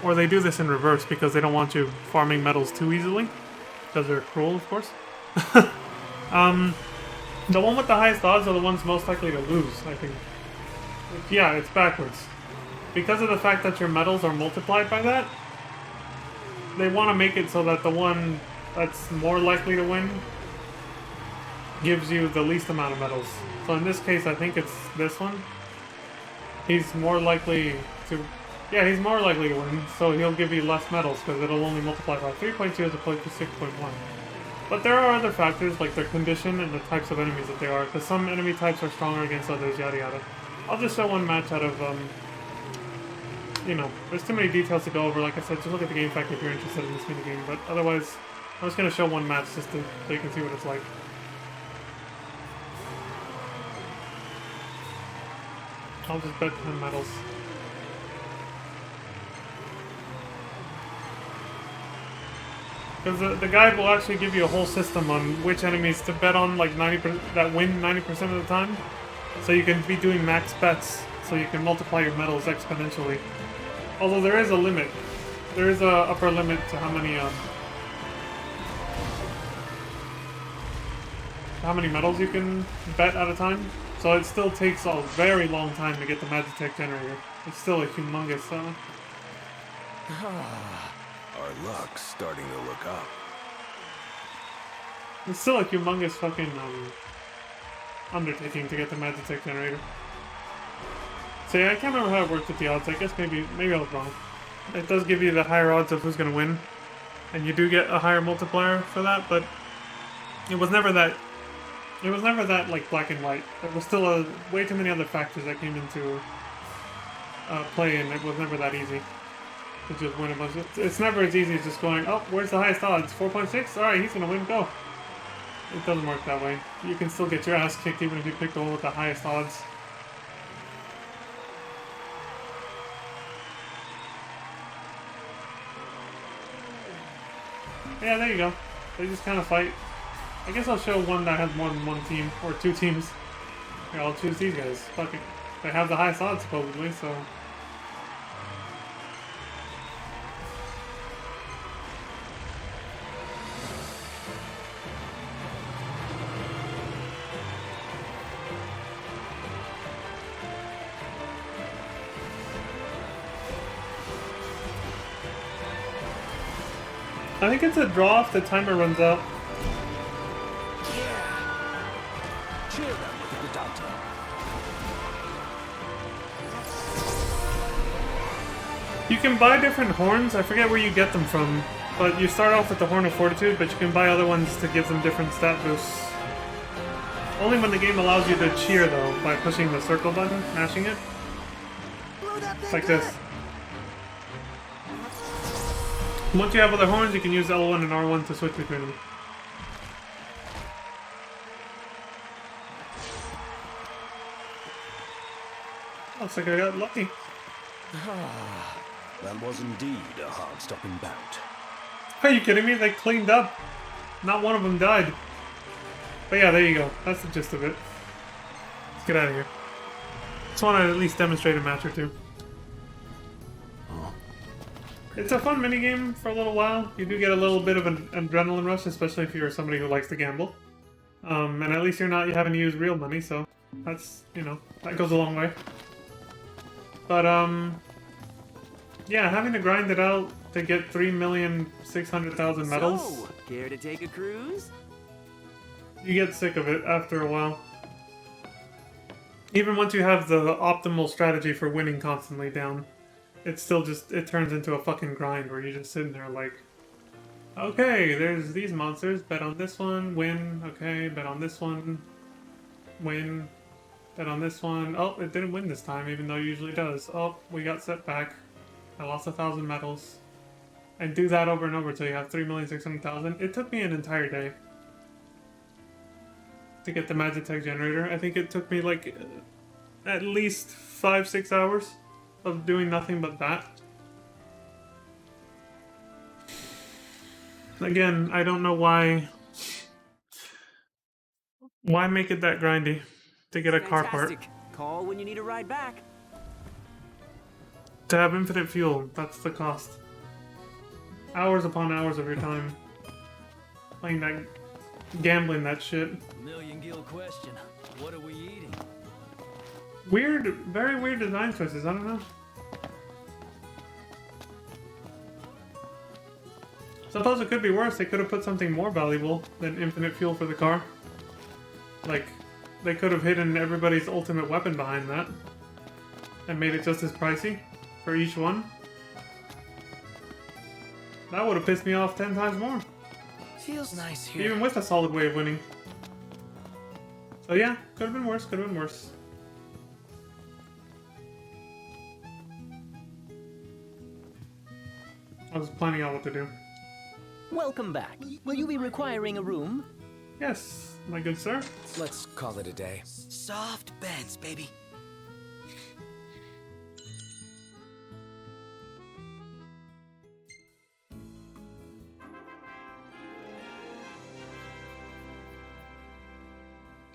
Or they do this in reverse because they don't want you farming metals too easily. Because they're cruel, of course. The one with the highest odds are the ones most likely to lose, I think. Yeah, it's backwards. Because of the fact that your metals are multiplied by that, they want to make it so that the one that's more likely to win gives you the least amount of medals. So in this case, I think it's this one. He's more likely to... Yeah, he's more likely to win, so he'll give you less medals because it'll only multiply by 3.2 as opposed to 6.1. But there are other factors, like their condition and the types of enemies that they are, because some enemy types are stronger against others, yada yada. I'll just show one match out of, you know, there's too many details to go over. Like I said, just look at the game fact if you're interested in this minigame, but otherwise, I'm just going to show one match just so you can see what it's like. I'll just bet 10 medals. Because the guide will actually give you a whole system on which enemies to bet on, like 90% that win 90% of the time. So you can be doing max bets, so you can multiply your medals exponentially. Although there is a limit. There is a upper limit to how many medals you can bet at a time. So it still takes a very long time to get the Magitech generator. It's still a humongous Our luck's starting to look up. It's still a humongous fucking undertaking to get the Magitech generator. So yeah, I can't remember how it worked with the odds. I guess maybe I was wrong. It does give you the higher odds of who's gonna win, and you do get a higher multiplier for that. But it was never that. It was never that like black and white. There was still way too many other factors that came into play, and it was never that easy to just win a bunch. It's never as easy as just going, oh, where's the highest odds? 4.6? Alright, he's gonna win, go. It doesn't work that way. You can still get your ass kicked even if you pick the one with the highest odds. Yeah, there you go. They just kind of fight. I guess I'll show one that has more than one team, or two teams. Yeah, I'll choose these guys. Fuck it. They have the highest odds, supposedly, so... I think it's a draw if the timer runs out. Cheer them with the Dante. You can buy different horns. I forget where you get them from, but you start off with the Horn of Fortitude, but you can buy other ones to give them different stat boosts. Only when the game allows you to cheer, though, by pushing the circle button, mashing it. It's like this. Once you have other horns, you can use L1 and R1 to switch between them. Looks like I got lucky. That was indeed a hard-stopping bout. Are you kidding me? They cleaned up. Not one of them died. But yeah, there you go. That's the gist of it. Let's get out of here. Just want to at least demonstrate a match or two. It's a fun minigame for a little while. You do get a little bit of an adrenaline rush, especially if you're somebody who likes to gamble. And at least you're not having to use real money, so that's, you know, that goes a long way. But, yeah, having to grind it out to get 3,600,000 medals. So, care to take a cruise? You get sick of it after a while. Even once you have the optimal strategy for winning constantly down, it's still just, it turns into a fucking grind where you're just sitting there like, okay, there's these monsters, bet on this one, win, okay, bet on this one, win, bet on this one, oh, it didn't win this time, even though it usually does, oh, we got set back, I lost 1,000 medals, and do that over and over until you have 3,600,000. It took me an entire day to get the Magitech generator. I think it took me like at least 5-6 hours of doing nothing but that. Again, I don't know why make it that grindy to get a car part. Call when you need a ride back. To have infinite fuel, that's the cost. Hours upon hours of your time playing that, gambling that shit. Million gil question. What are we eating? Weird, very weird design choices. I don't know. Suppose it could be worse. They could have put something more valuable than infinite fuel for the car. Like, they could have hidden everybody's ultimate weapon behind that and made it just as pricey for each one. That would have pissed me off 10 times more. Feels nice here. Even with a solid way of winning. So yeah, could have been worse, could have been worse. I was planning out what to do. Welcome back. Will you be requiring a room? Yes, my good sir. Let's call it a day. Soft beds, baby.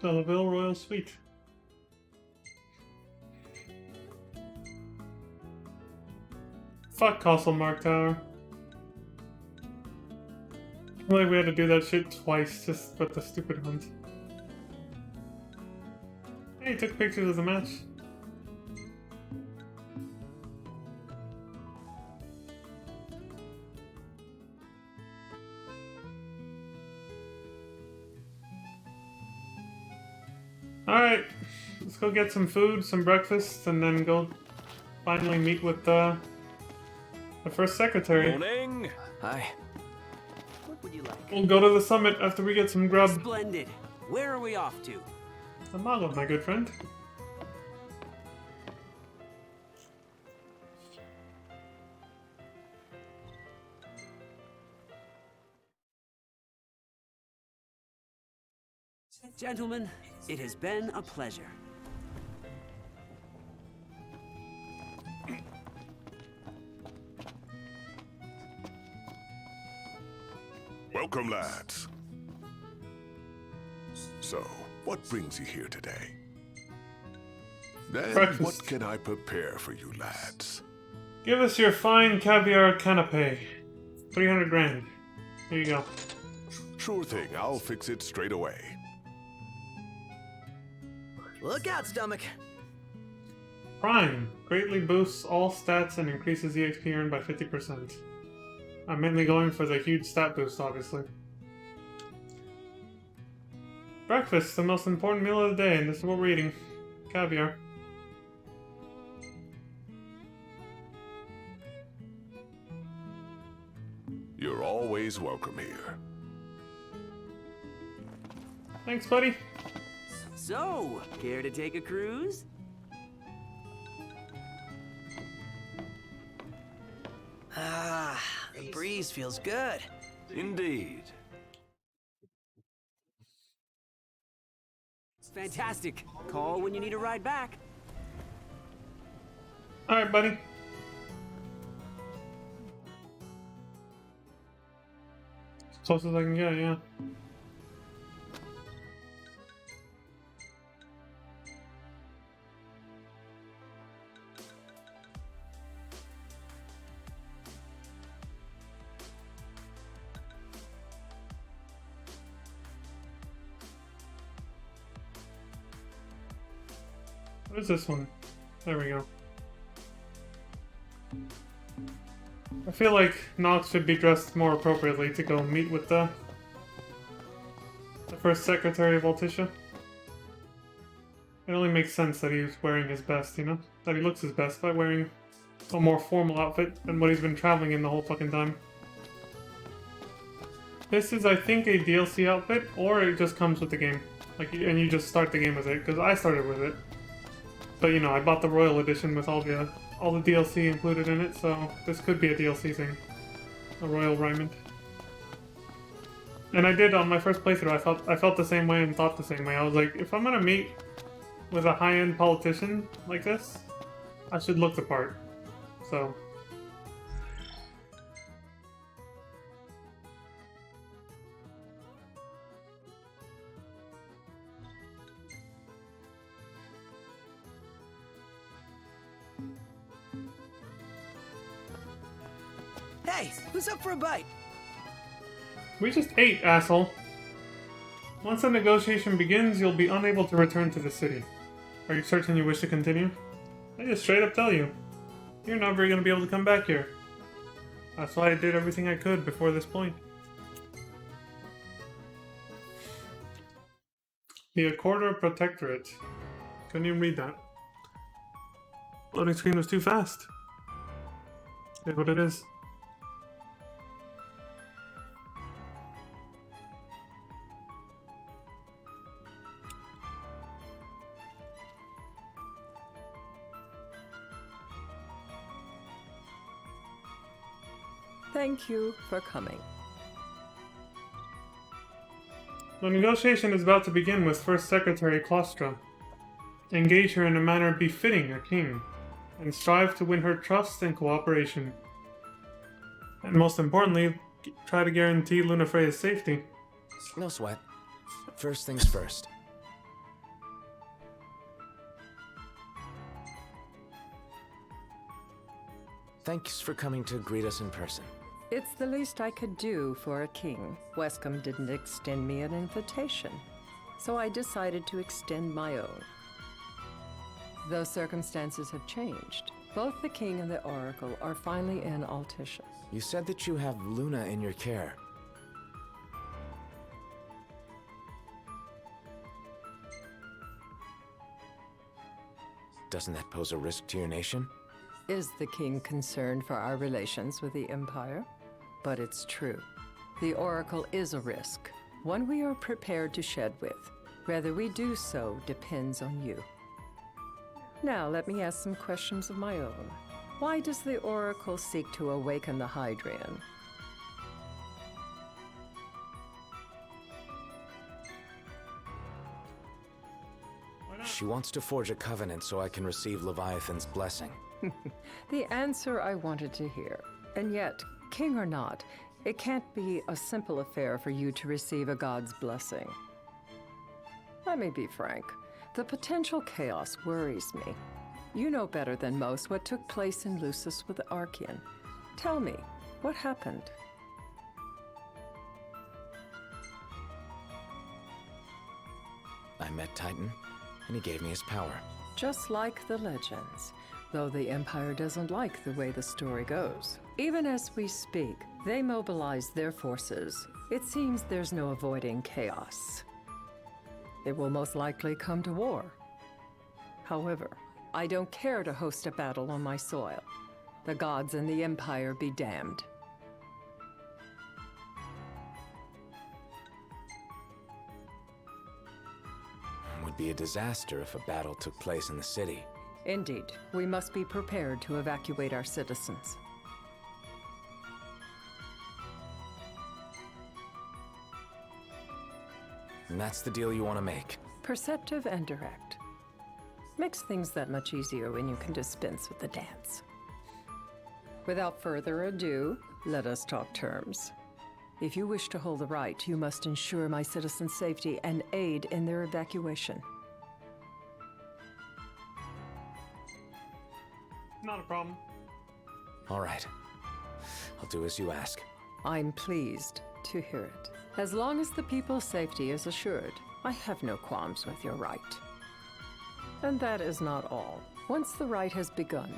The LaVille Royal Suite. Fuck Castle Mark Tower. I feel like we had to do that shit twice just for the stupid hunt. Hey, he took pictures of the match. Alright, let's go get some food, some breakfast, and then go finally meet with the first secretary. Morning. Hi. What would you like? We'll go to the summit after we get some grub. Splendid. Where are we off to? The Mago, my good friend. Gentlemen, it has been a pleasure. Welcome, lads. So, what brings you here today? Then, Breakfast. what can I prepare for you, lads? Give us your fine caviar canapé. 300 grand. Here you go. Sure thing, I'll fix it straight away. Look out, stomach. Prime. Greatly boosts all stats and increases EXP earned by 50%. I'm mainly going for the huge stat boost, obviously. Breakfast, the most important meal of the day, and this is what we're eating. Caviar. You're always welcome here. Thanks, buddy. So, care to take a cruise? Ah, the breeze feels good. Indeed. Fantastic. Call when you need a ride back. Alright, buddy. As close as I can get, yeah. What is this one? There we go. I feel like Nox should be dressed more appropriately to go meet with the first secretary of Altissia. It only makes sense that he's wearing his best, you know? That he looks his best by wearing a more formal outfit than what he's been traveling in the whole fucking time. This is, I think, a DLC outfit, or it just comes with the game. Like, and you just start the game with it, because I started with it. But you know, I bought the Royal Edition with all the DLC included in it, so this could be a DLC thing. A Royal Raiment. And I did on my first playthrough, I felt the same way and thought the same way. I was like, if I'm gonna meet with a high-end politician like this, I should look the part. So Hey, who's up for a bite? We just ate, asshole. Once the negotiation begins, you'll be unable to return to the city. Are you certain you wish to continue? I just straight up tell you. You're never going to be able to come back here. That's why I did everything I could before this point. The Accorder Protectorate. Couldn't even read that. Loading screen was too fast. Is what it is. Thank you for coming. The negotiation is about to begin with First Secretary Klostra. Engage her in a manner befitting a king, and strive to win her trust and cooperation. And most importantly, try to guarantee Lunafreya's safety. No sweat. First things first. Thanks for coming to greet us in person. It's the least I could do for a king. Wescom didn't extend me an invitation, so I decided to extend my own. Though circumstances have changed, both the king and the oracle are finally in Altissia. You said that you have Luna in your care. Doesn't that pose a risk to your nation? Is the king concerned for our relations with the Empire? But it's true. The Oracle is a risk, one we are prepared to shed with. Whether we do so depends on you. Now, let me ask some questions of my own. Why does the Oracle seek to awaken the Hydrian? She wants to forge a covenant so I can receive Leviathan's blessing. The answer I wanted to hear. And yet, king or not, it can't be a simple affair for you to receive a god's blessing. Let me be frank. The potential chaos worries me. You know better than most what took place in Lucis with Archean. Tell me, what happened? I met Titan, and he gave me his power. Just like the legends, though the Empire doesn't like the way the story goes. Even as we speak, they mobilize their forces. It seems there's no avoiding chaos. It will most likely come to war. However, I don't care to host a battle on my soil. The gods and the Empire be damned. It would be a disaster if a battle took place in the city. Indeed, we must be prepared to evacuate our citizens. And that's the deal you want to make. Perceptive and direct. Makes things that much easier when you can dispense with the dance. Without further ado, let us talk terms. If you wish to hold the right, you must ensure my citizens' safety and aid in their evacuation. Not a problem. All right. I'll do as you ask. I'm pleased to hear it. As long as the people's safety is assured, I have no qualms with your right. And that is not all. Once the rite has begun,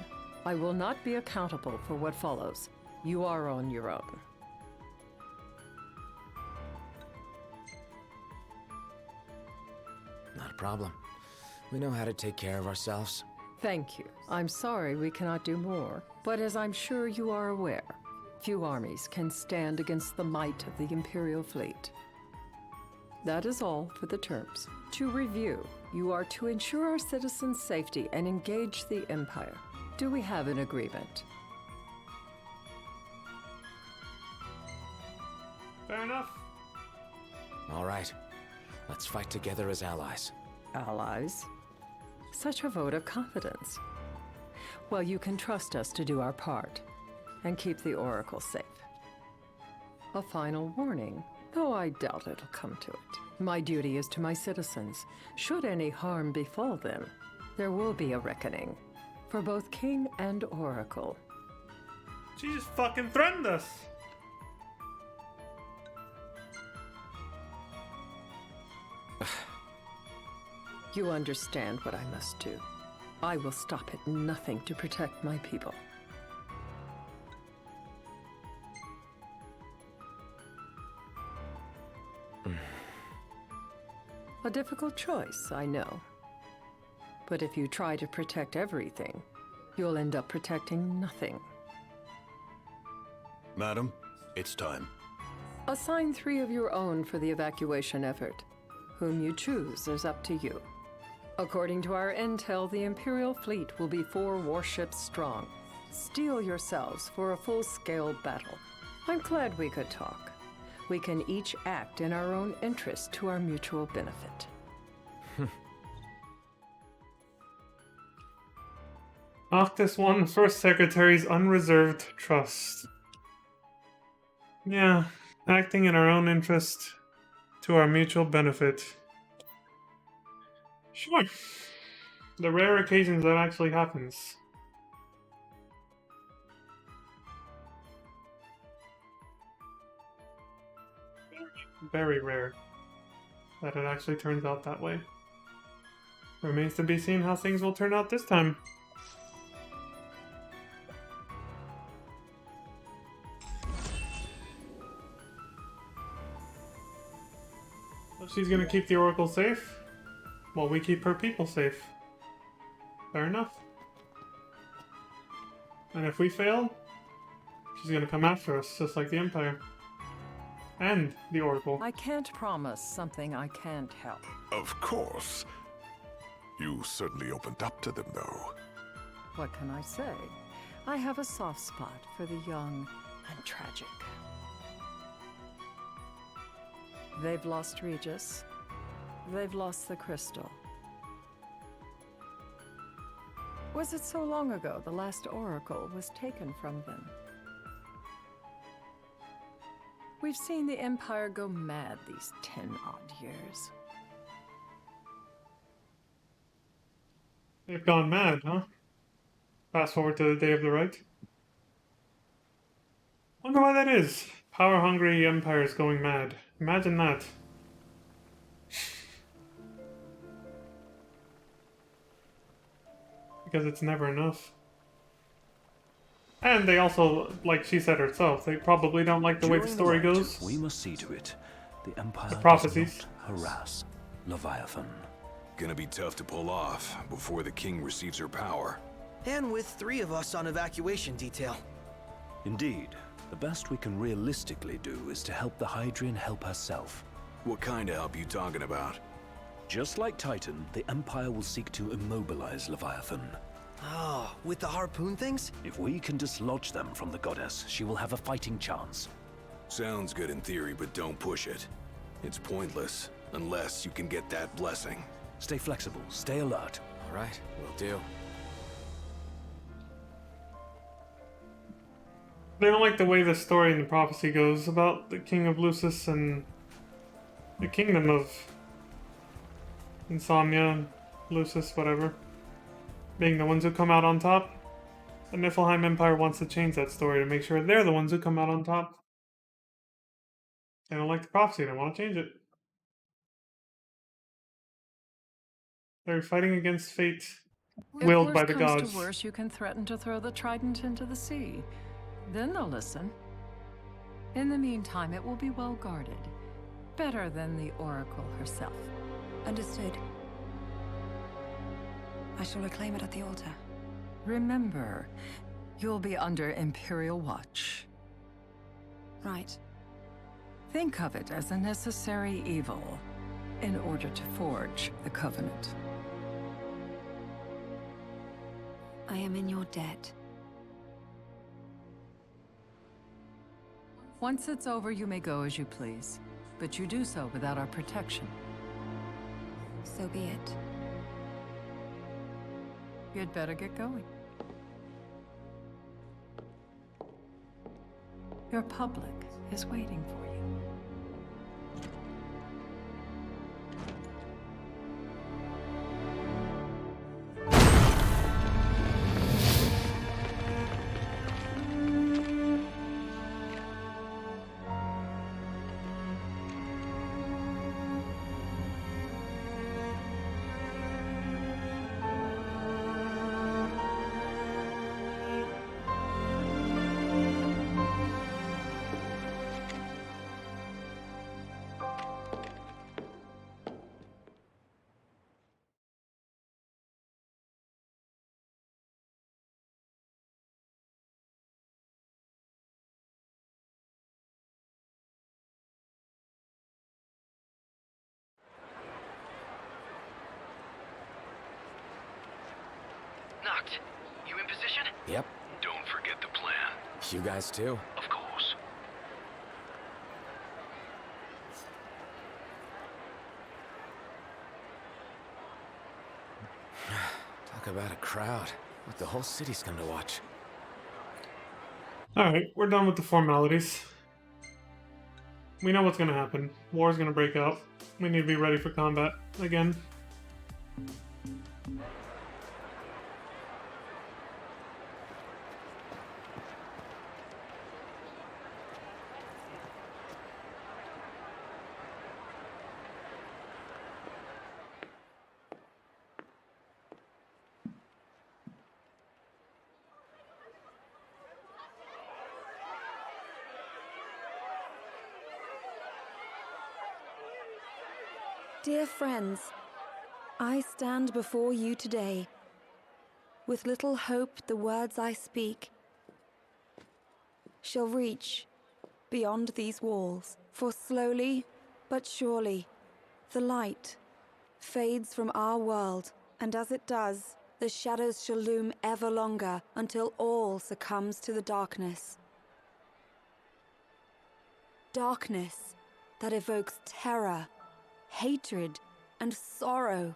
I will not be accountable for what follows. You are on your own. Not a problem. We know how to take care of ourselves. Thank you. I'm sorry we cannot do more, but as I'm sure you are aware, few armies can stand against the might of the Imperial fleet. That is all for the terms. To review, you are to ensure our citizens' safety and engage the Empire. Do we have an agreement? Fair enough. All right. Let's fight together as allies. Allies? Such a vote of confidence. Well, you can trust us to do our part and keep the Oracle safe. A final warning, though I doubt it'll come to it. My duty is to my citizens. Should any harm befall them, there will be a reckoning for both King and Oracle. She just fucking threatened us. You understand what I must do. I will stop at nothing to protect my people. A difficult choice, I know. But if you try to protect everything, you'll end up protecting nothing. Madam, it's time. Assign 3 of your own for the evacuation effort. Whom you choose is up to you. According to our intel, the Imperial fleet will be 4 warships strong. Steel yourselves for a full-scale battle. I'm glad we could talk. We can each act in our own interest to our mutual benefit. Noctis won First Secretary's unreserved trust. Yeah, acting in our own interest to our mutual benefit. Sure. The rare occasions that actually happens. Very rare that it actually turns out that way. Remains to be seen how things will turn out this time. So she's gonna keep the Oracle safe, while we keep her people safe. Fair enough. And if we fail, she's gonna come after us, just like the Empire. And the Oracle. I can't promise something I can't help. Of course. You certainly opened up to them, though. What can I say? I have a soft spot for the young and tragic. They've lost Regis. They've lost the crystal. Was it so long ago the last Oracle was taken from them? We've seen the Empire go mad these 10-odd years. They've gone mad, huh? Fast forward to the day of the right. Wonder why that is. Power-hungry empires going mad. Imagine that. Because it's never enough. And they also, like she said herself, they probably don't like the way the story goes. We must see to it. The Empire The prophecies. does not harass Leviathan. Gonna be tough to pull off before the king receives her power. And with 3 of us on evacuation detail. Indeed, the best we can realistically do is to help the Hydrian help herself. What kind of help you talking about? Just like Titan, the Empire will seek to immobilize Leviathan. Oh, with the harpoon things? If we can dislodge them from the goddess, she will have a fighting chance. Sounds good in theory, but don't push it. It's pointless, unless you can get that blessing. Stay flexible, stay alert. All right, will do. They don't like the way the story and the prophecy goes about the King of Lucis and the Kingdom of Insomnia, Lucis, whatever, being the ones who come out on top. The Niflheim Empire wants to change that story to make sure they're the ones who come out on top. They don't like the prophecy, they want to change it. They're fighting against fate willed by the If worse comes gods. to worse, you can threaten to throw the trident into the sea. Then they'll listen. In the meantime, it will be well guarded. Better than the Oracle herself. Understood. I shall reclaim it at the altar. Remember, you'll be under Imperial watch. Right. Think of it as a necessary evil in order to forge the Covenant. I am in your debt. Once it's over, you may go as you please. But you do so without our protection. So be it. You'd better get going. Your public is waiting for you. Noct, you in position? Yep. Don't forget the plan. You guys too? Of course. Talk about a crowd. Like the whole city's come to watch. Alright, we're done with the formalities. We know what's gonna happen. War's gonna break out. We need to be ready for combat again. Dear friends, I stand before you today. With little hope the words I speak shall reach beyond these walls. For slowly but surely the light fades from our world, and as it does, the shadows shall loom ever longer until all succumbs to the darkness. Darkness that evokes terror, hatred, and sorrow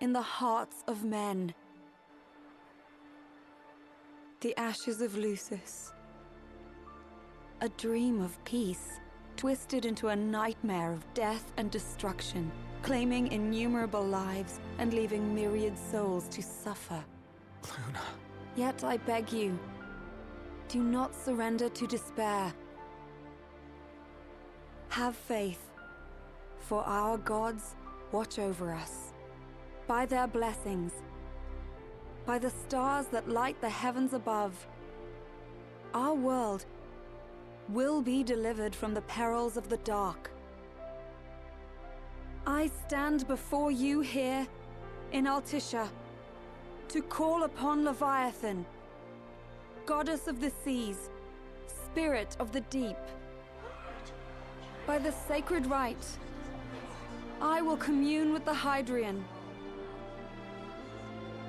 in the hearts of men. The ashes of Lucis. A dream of peace, twisted into a nightmare of death and destruction, claiming innumerable lives and leaving myriad souls to suffer. Luna. Yet I beg you, do not surrender to despair. Have faith, for our gods watch over us. By their blessings, by the stars that light the heavens above, our world will be delivered from the perils of the dark. I stand before you here in Altissia to call upon Leviathan, goddess of the seas, spirit of the deep. By the sacred rite, I will commune with the Hydrian.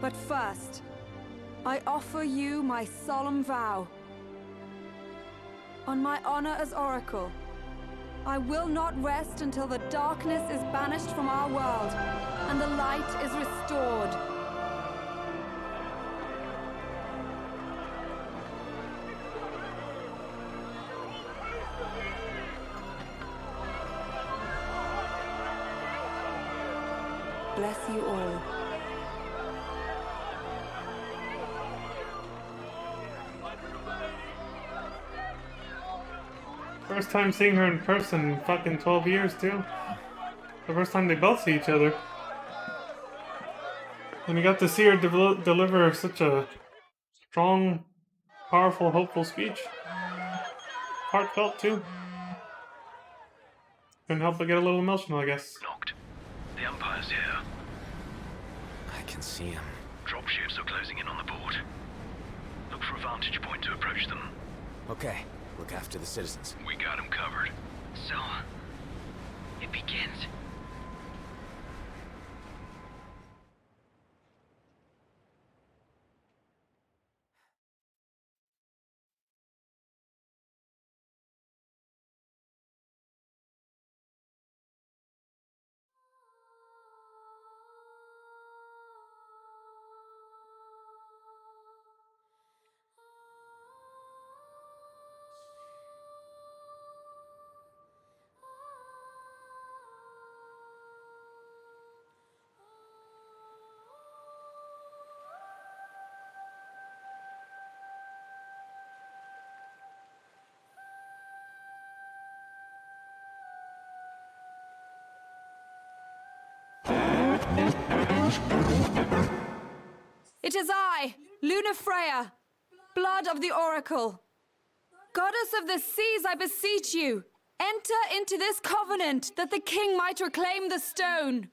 But first, I offer you my solemn vow. On my honor as Oracle, I will not rest until the darkness is banished from our world and the light is restored. Bless you all. First time seeing her in person in fucking 12 years, too. The first time they both see each other. And you got to see her deliver such a strong, powerful, hopeful speech. Heartfelt, too. Couldn't help but get a little emotional, I guess. Noct. The Empire's here. I can see him. Dropships are closing in on the board. Look for a vantage point to approach them. Okay, look after the citizens. We got them covered. So, it begins. It is I, Lunafreya, blood of the Oracle. Goddess of the seas, I beseech you, enter into this covenant that the king might reclaim the stone.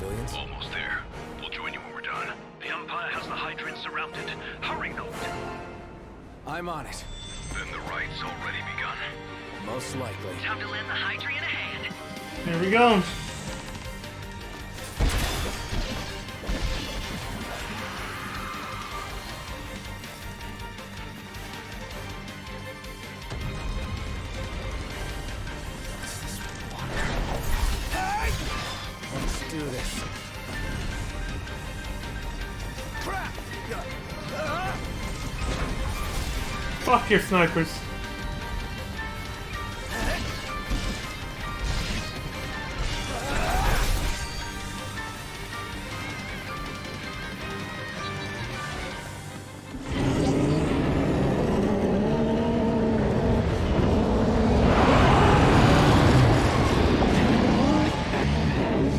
civilians? Almost there. We'll join you when we're done. The Empire has the Hydrant surrounded. Hurry, Noct. I'm on it. Then the right's already begun. Most likely. Time to lend the Hydrant a hand. Here we go. Let's do this. Crap! Fuck your snipers.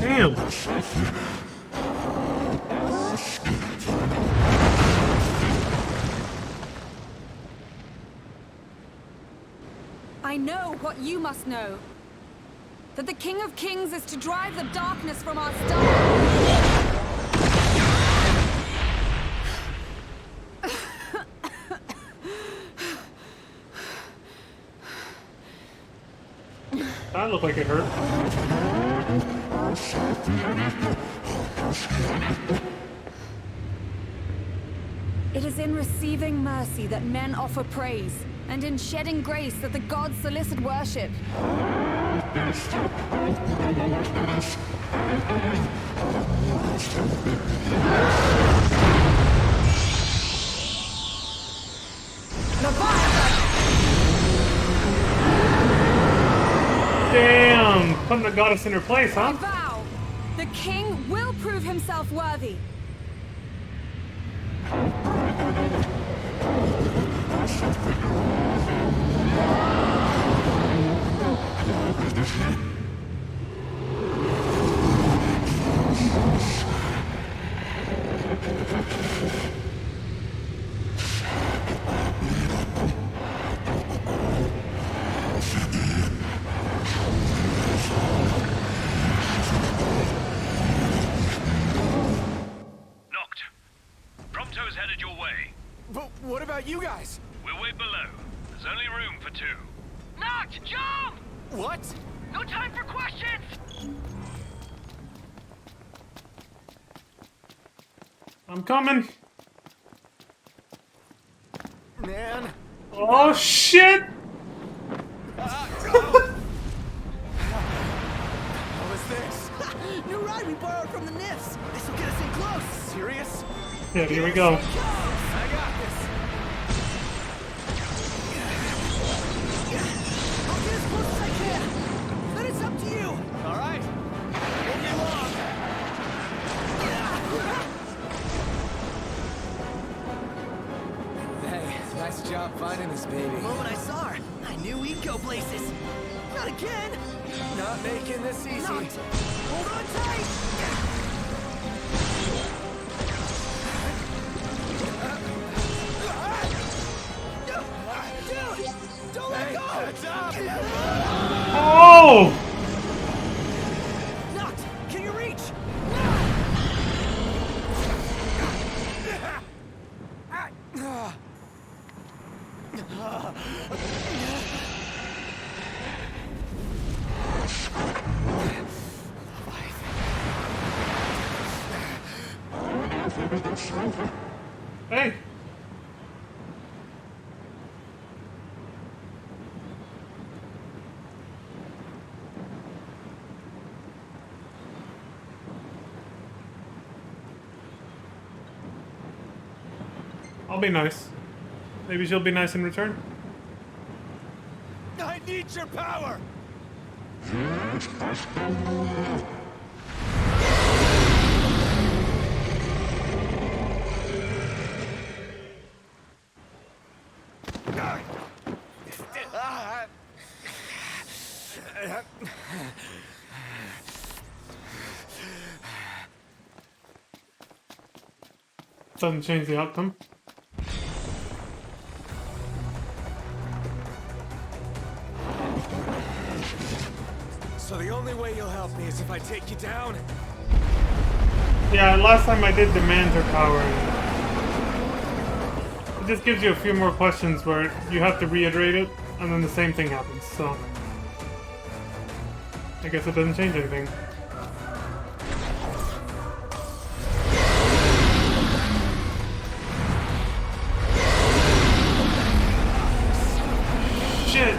Damn. I know what you must know. That the King of Kings is to drive the darkness from our stars. That looked like it hurt. It is in receiving mercy that men offer praise, and in shedding grace that the gods solicit worship. Damn! Putting the goddess in her place, I huh? vow, the king will prove himself worthy. Prompto's headed your way. But what about you guys? We'll wait below. There's only room for two. Noct, jump! What? No time for questions! I'm coming. Man. Oh shit! What was this? New ride we borrowed from the Nifs. This will get us in close. Serious? Yeah, here we go. I got this. I'll get as close as I can. But it's up to you. All right. Won't be long. Hey, nice job finding this baby. The moment I saw her, I knew we'd go places. Not again. Not making this easy. Noct. Hold on tight. Dude, don't let go. Heads up. Oh! Noct, can you reach? Hey! I'll be nice. Maybe she'll be nice in return. I need your power. Doesn't change the outcome. So the only way you'll help me is if I take you down? Yeah, last time I did demand her power. It just gives you a few more questions where you have to reiterate it, and then the same thing happens, so... I guess it doesn't change anything. Shit!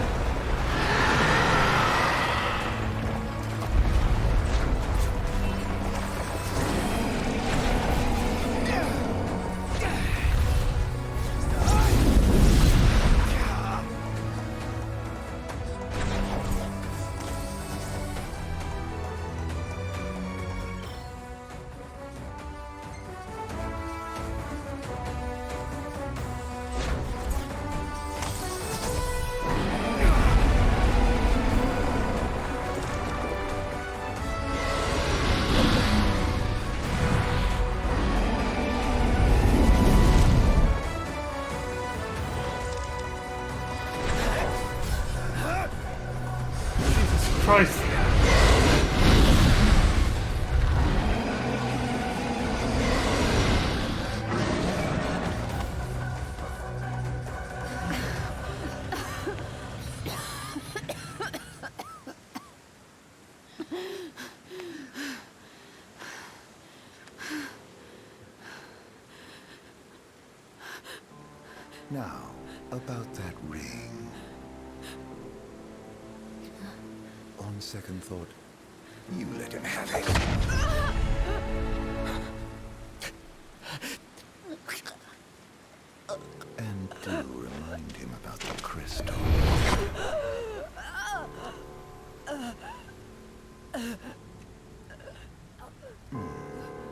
Christ. Now, about that ring. On second thought, you let him have it. And do remind him about the crystal.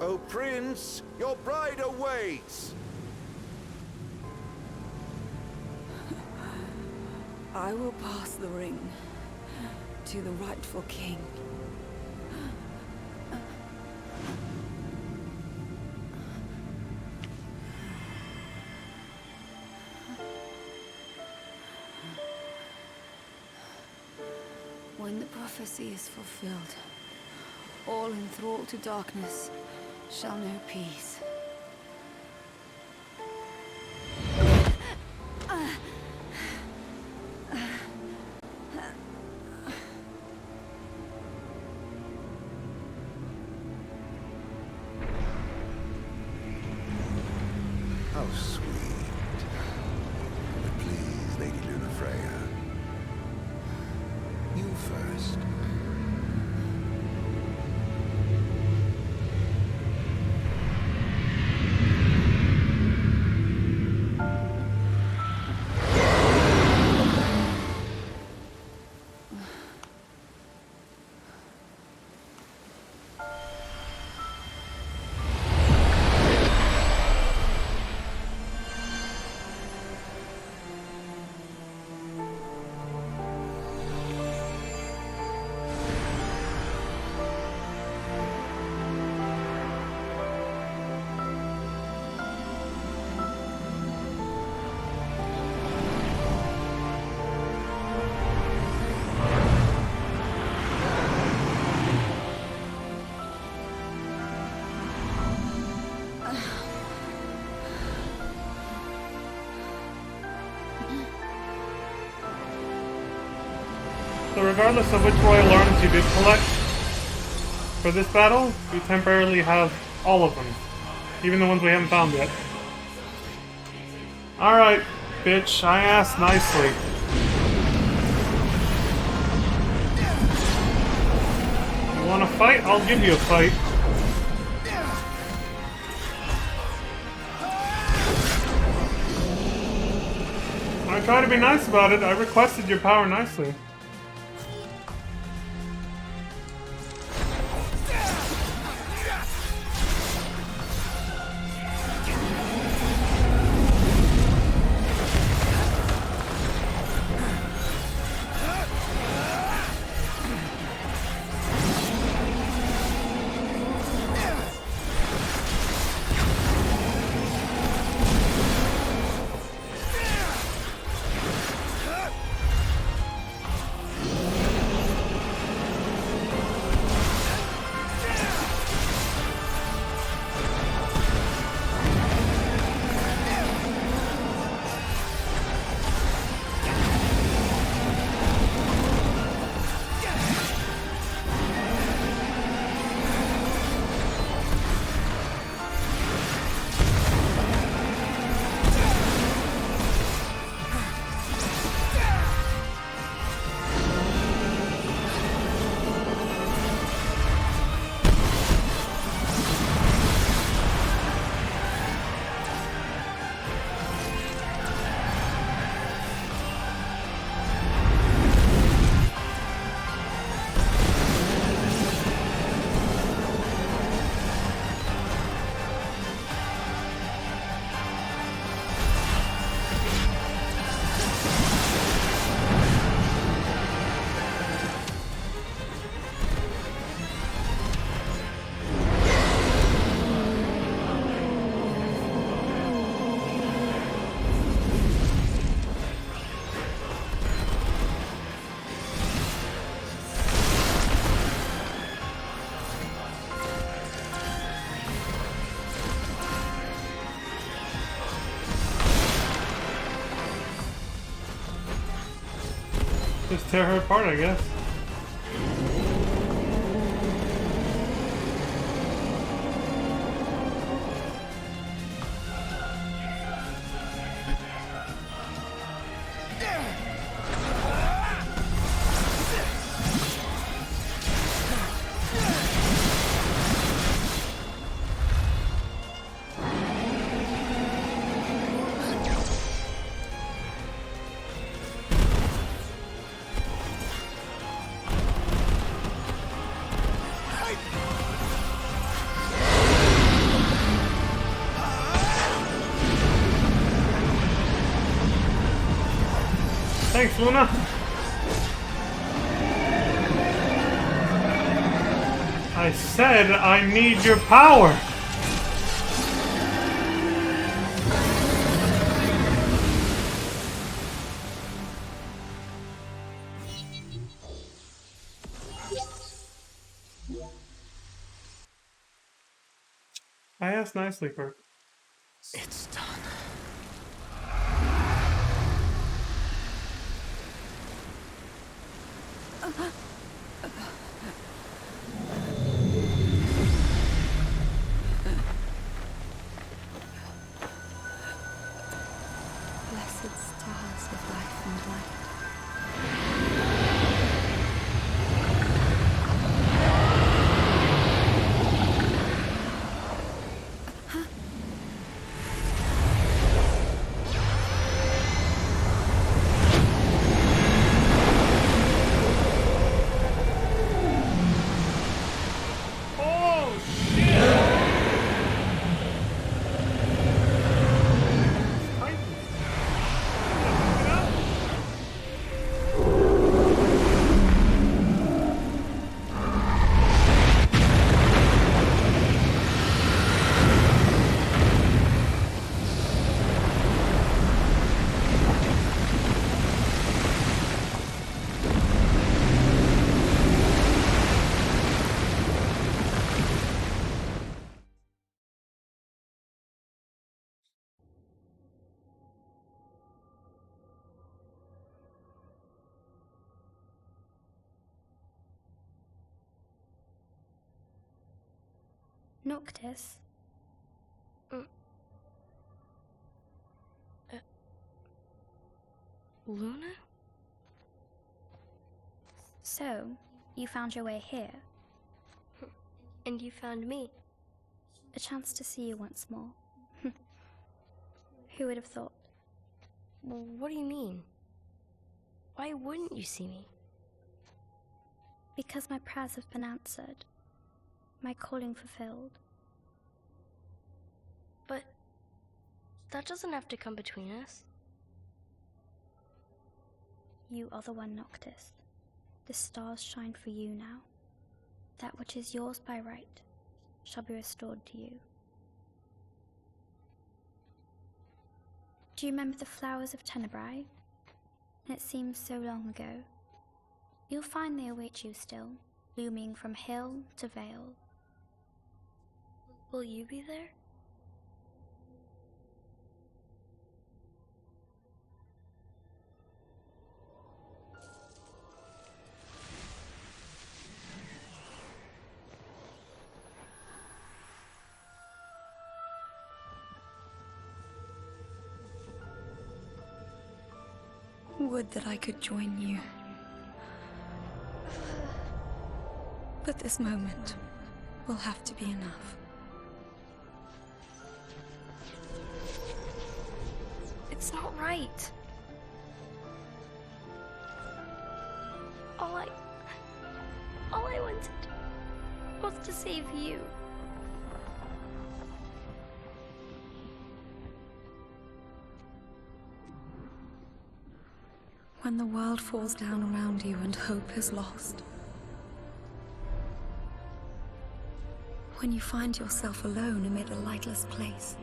Oh, Prince, your bride awaits! I will pass the ring to the rightful king. When the prophecy is fulfilled, all enthralled to darkness shall know peace. How sweet. But please, Lady Lunafreya. You first. So regardless of which royal arms you did collect for this battle, you temporarily have all of them. Even the ones we haven't found yet. Alright, bitch, I asked nicely. You wanna fight? I'll give you a fight. I try to be nice about it. I requested your power nicely. Just tear her apart, I guess. Thanks, Luna. I said I need your power. I asked nicely, Perk. It's done. Blessed stars of life and light. Noctis? Luna? So, you found your way here. And you found me. A chance to see you once more. Who would have thought? What do you mean? Why wouldn't you see me? Because my prayers have been answered. My calling fulfilled. But that doesn't have to come between us. You are the one, Noctis. The stars shine for you now. That which is yours by right shall be restored to you. Do you remember the flowers of Tenebrae? It seems so long ago. You'll find they await you still, looming from hill to vale. Will you be there? Would that I could join you. But this moment will have to be enough. It's not right. All I wanted was to save you. When the world falls down around you and hope is lost. When you find yourself alone amid a lightless place.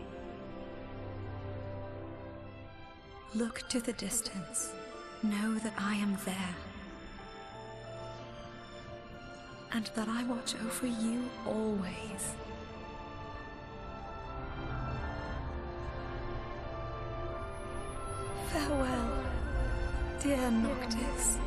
Look to the distance. Know that I am there. And that I watch over you always. Farewell, dear Noctis.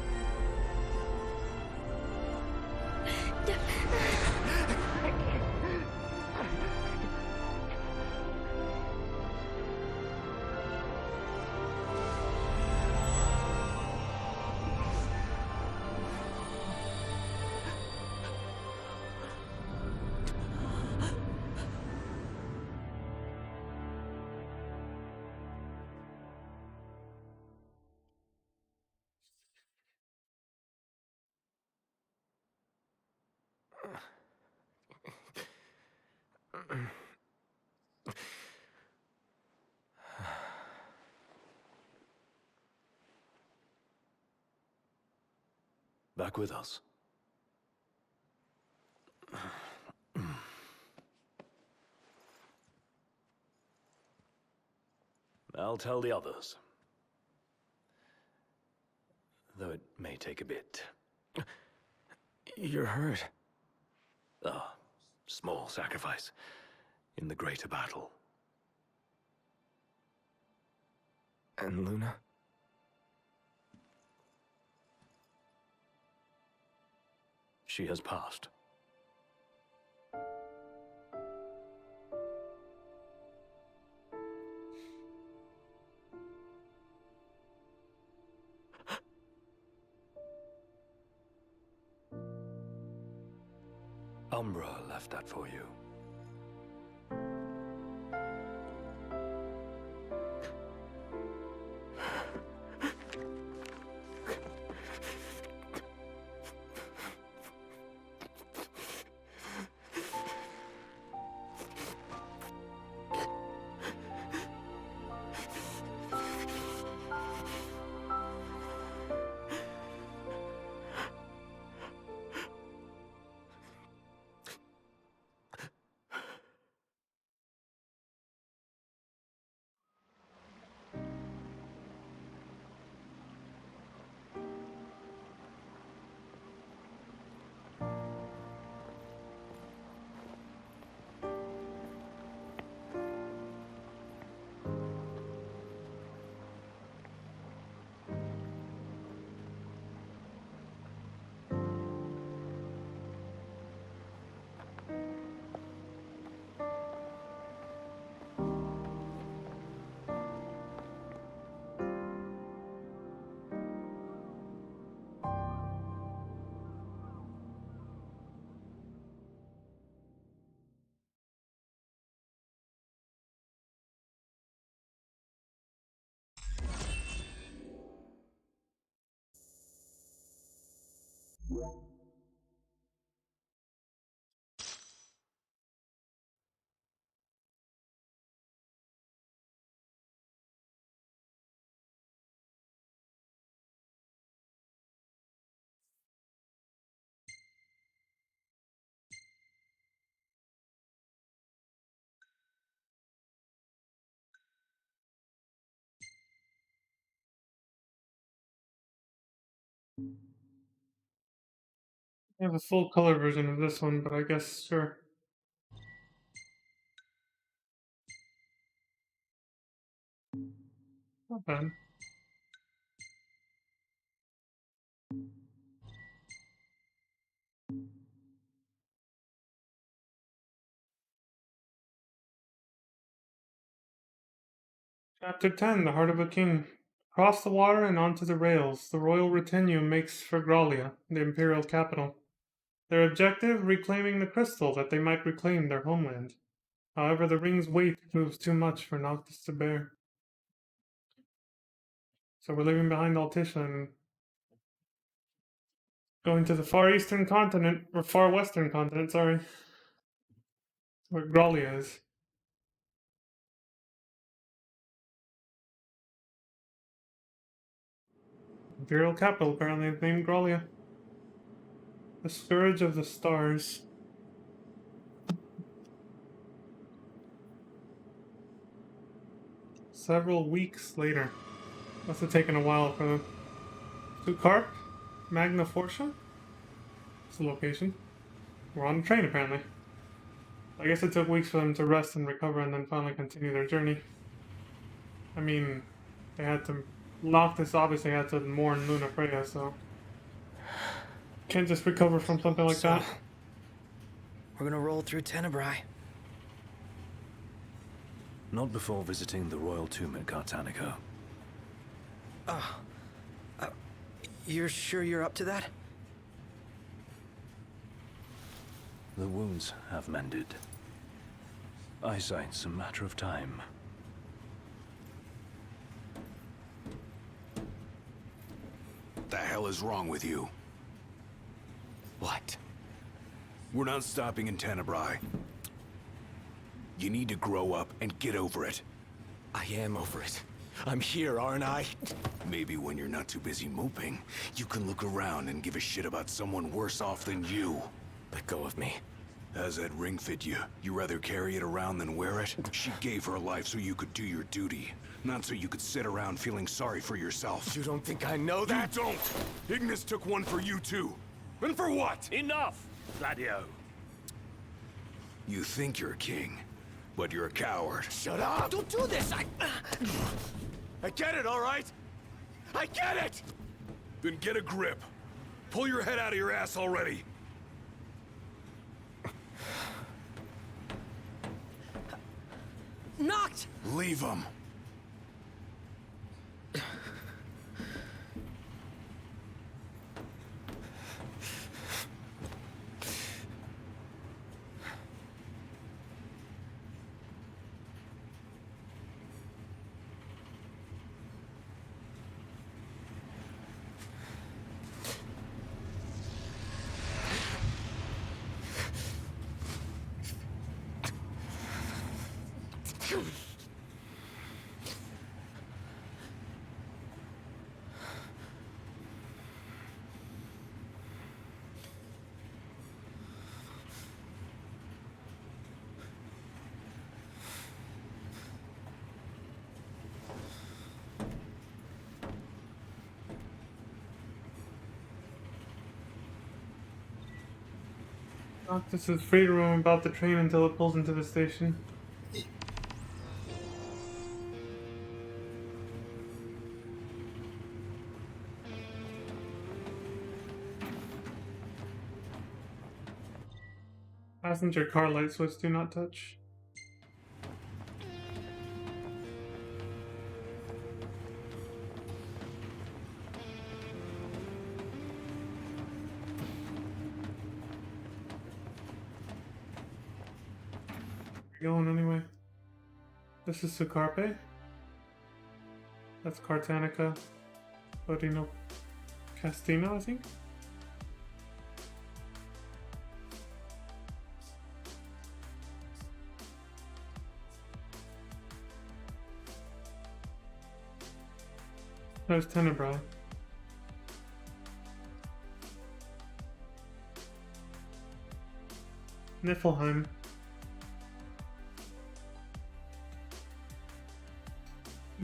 Back with us. I'll tell the others. Though it may take a bit. You're hurt. A small sacrifice in the greater battle. And Luna? She has passed. Umbra left that for you. I have a full color version of this one, but I guess sure. Not bad. Chapter 10, The Heart of a King. Across the water and onto the rails, the royal retinue makes for Grollia, the imperial capital. Their objective, reclaiming the crystal that they might reclaim their homeland. However, the ring's weight proves too much for Noctis to bear. So we're leaving behind Altissia and going to the far eastern continent, or far western continent, sorry. Where Grollia is. Imperial capital, apparently named Grollia. The Scourge of the Stars. Several weeks later. Must have taken a while for them. To Carp, Magna Fortia? It's the location. We're on the train, apparently. I guess it took weeks for them to rest and recover and then finally continue their journey. I mean, they had to... Noctis obviously had to mourn Luna Freya, so... Can't just recover from something like that. We're gonna roll through Tenebrae. Not before visiting the royal tomb at Cartanica. You're sure you're up to that? The wounds have mended. Eyesight's a matter of time. The hell is wrong with you? What? We're not stopping in Tenebrae. You need to grow up and get over it. I am over it. I'm here, aren't I? Maybe when you're not too busy moping, you can look around and give a shit about someone worse off than you. Let go of me. How's that ring fit you? You rather carry it around than wear it? She gave her life so you could do your duty, not so you could sit around feeling sorry for yourself. You don't think I know that? You don't! Ignis took one for you too. And for what? Enough, Gladio. You think you're a king, but you're a coward. Shut up! Don't do this! I get it, all right? I get it! Then get a grip. Pull your head out of your ass already. Noct! Leave him. Noctis is free to roam about the train until it pulls into the station. Passenger car light switch do not touch. Going anyway. This is Sucarpe. That's Cartanica. Bodino Castino, I think. There's Tenebrae. Niflheim.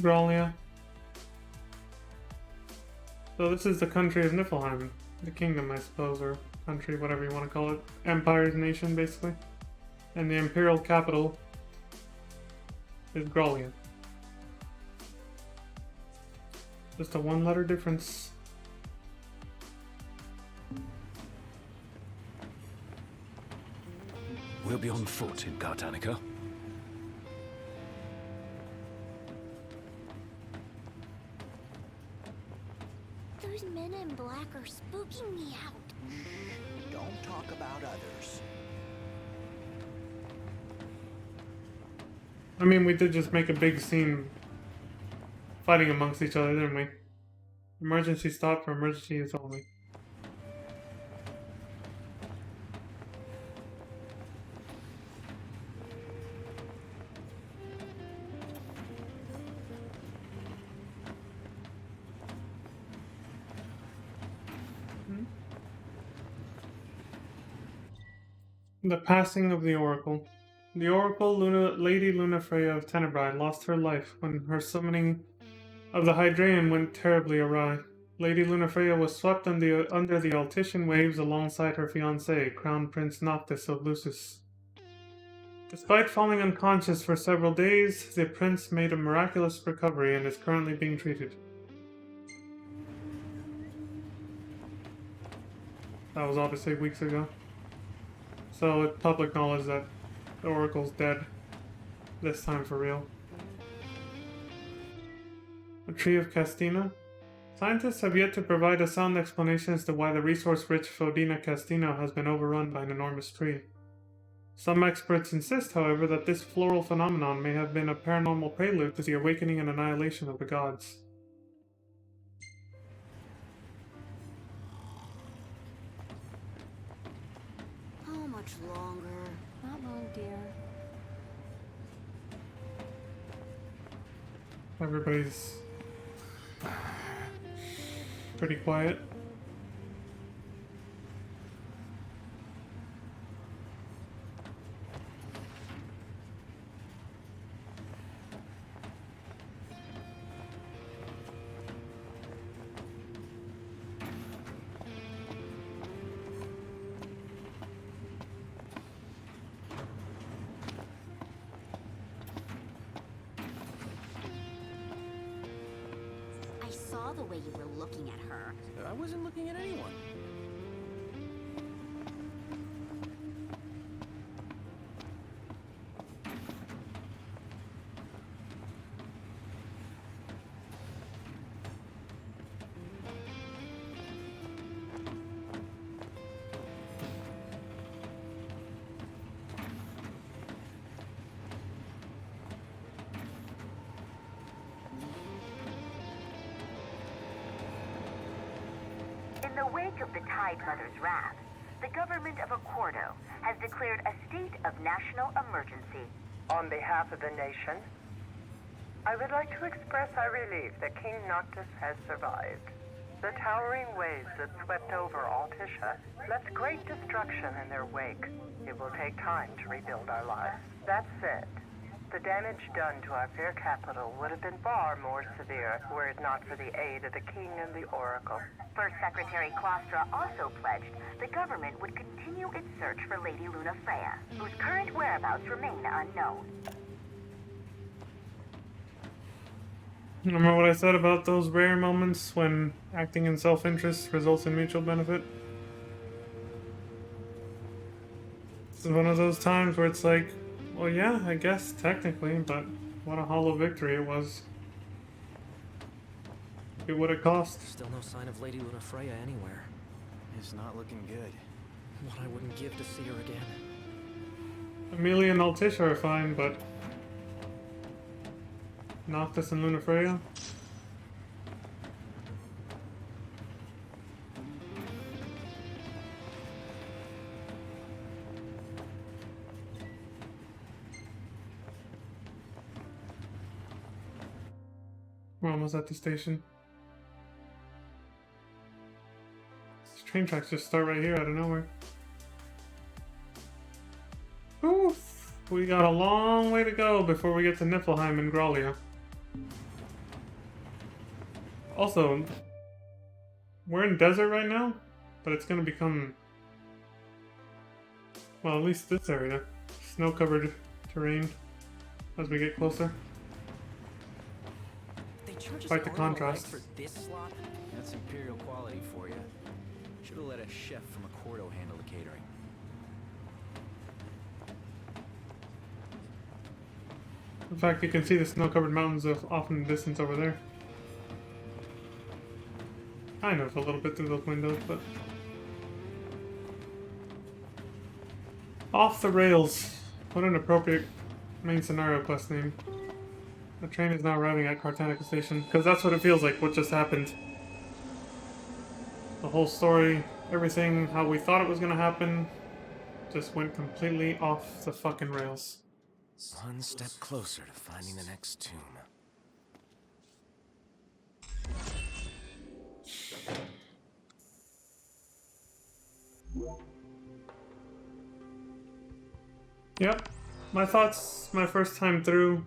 Graulia. So this is the country of Niflheim. The kingdom, I suppose, or country, whatever you want to call it. Empire's nation, basically. And the imperial capital is Graulia. Just a one-letter difference. We'll be on foot in Cartanica. Those men in black are spooking me out. Don't talk about others. I mean, we did just make a big scene fighting amongst each other, didn't we? Emergency stop for emergency use only. The passing of the Oracle. The Oracle, Lady Lunafreya of Tenebrae, lost her life when her summoning of the Hydraean went terribly awry. Lady Lunafreya was swept under the Altician waves alongside her fiancé, Crown Prince Noctis of Lucis. Despite falling unconscious for several days, the prince made a miraculous recovery and is currently being treated. That was obviously weeks ago. So it's public knowledge that the Oracle's dead. This time for real. The Tree of Castina. Scientists have yet to provide a sound explanation as to why the resource-rich Fodina Castino has been overrun by an enormous tree. Some experts insist, however, that this floral phenomenon may have been a paranormal prelude to the awakening and annihilation of the gods. How much longer? Not long, dear. Everybody's pretty quiet. I saw the way you were looking at her. I wasn't looking at anyone. In the wake of the Tide Mother's wrath, the government of Accordo has declared a state of national emergency. On behalf of the nation, I would like to express our relief that King Noctis has survived. The towering waves that swept over Altisha left great destruction in their wake. It will take time to rebuild our lives. That said, the damage done to our fair capital would have been far more severe were it not for the aid of the King and the Oracle. First Secretary Klostra also pledged the government would continue its search for Lady Lunafreya, whose current whereabouts remain unknown. Remember what I said about those rare moments when acting in self-interest results in mutual benefit? This is one of those times where it's like, well, yeah, I guess technically, but what a hollow victory it was. It would have cost. Still no sign of Lady Lunafreya anywhere. It's not looking good. What I wouldn't give to see her again. Amelia and Altisha are fine, but Noctis and Lunafreya? We're almost at the station. These train tracks just start right here out of nowhere. Oof! We got a long way to go before we get to Niflheim and Grollia. Also, we're in desert right now, but it's gonna become, well, at least this area, snow-covered terrain as we get closer. Quite the contrast. For this slot? That's imperial quality for you. Should have let a chef from Accordo handle the catering. In fact, you can see the snow-covered mountains off in the distance over there. Kind of, a little bit through those windows, but... Off the rails. What an appropriate main scenario quest name. The train is now arriving at Cartanica Station, because that's what it feels like, what just happened. The whole story, everything, how we thought it was gonna happen, just went completely off the fucking rails. One step closer to finding the next tomb. Yep, my thoughts, my first time through,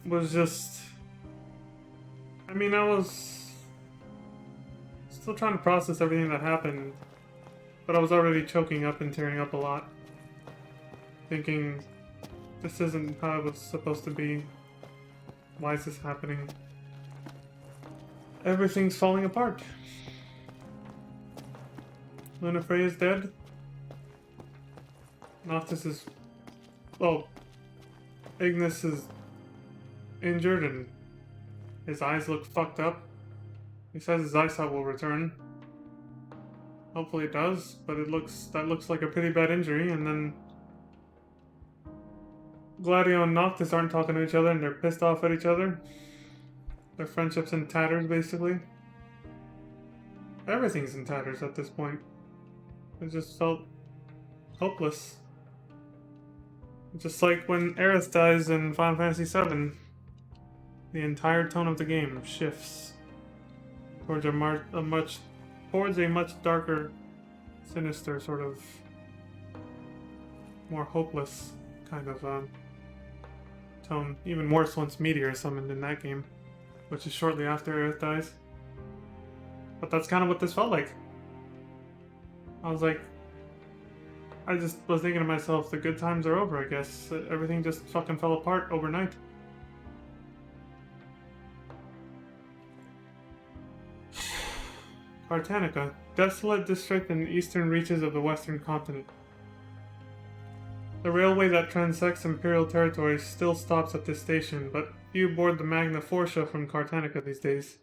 was just, I mean, I was still trying to process everything that happened, but I was already choking up and tearing up a lot, thinking, this isn't how it was supposed to be, why is this happening? Everything's falling apart. Lunafreya is dead. Noctis is, well, Ignis is injured and his eyes look fucked up. He says his eyesight will return. Hopefully it does, but that looks like a pretty bad injury. And then Gladio and Noctis aren't talking to each other and they're pissed off at each other. Their friendship's in tatters, basically. Everything's in tatters at this point. It just felt hopeless. Just like when Aerith dies in Final Fantasy VII, the entire tone of the game shifts towards a much darker, sinister, sort of more hopeless kind of tone. Even worse once Meteor is summoned in that game, which is shortly after Aerith dies. But that's kind of what this felt like. I just was thinking to myself, the good times are over, I guess. Everything just fucking fell apart overnight. Cartanica, desolate district in the eastern reaches of the western continent. The railway that transects imperial territory still stops at this station, but few board the Magna Fortia from Cartanica these days.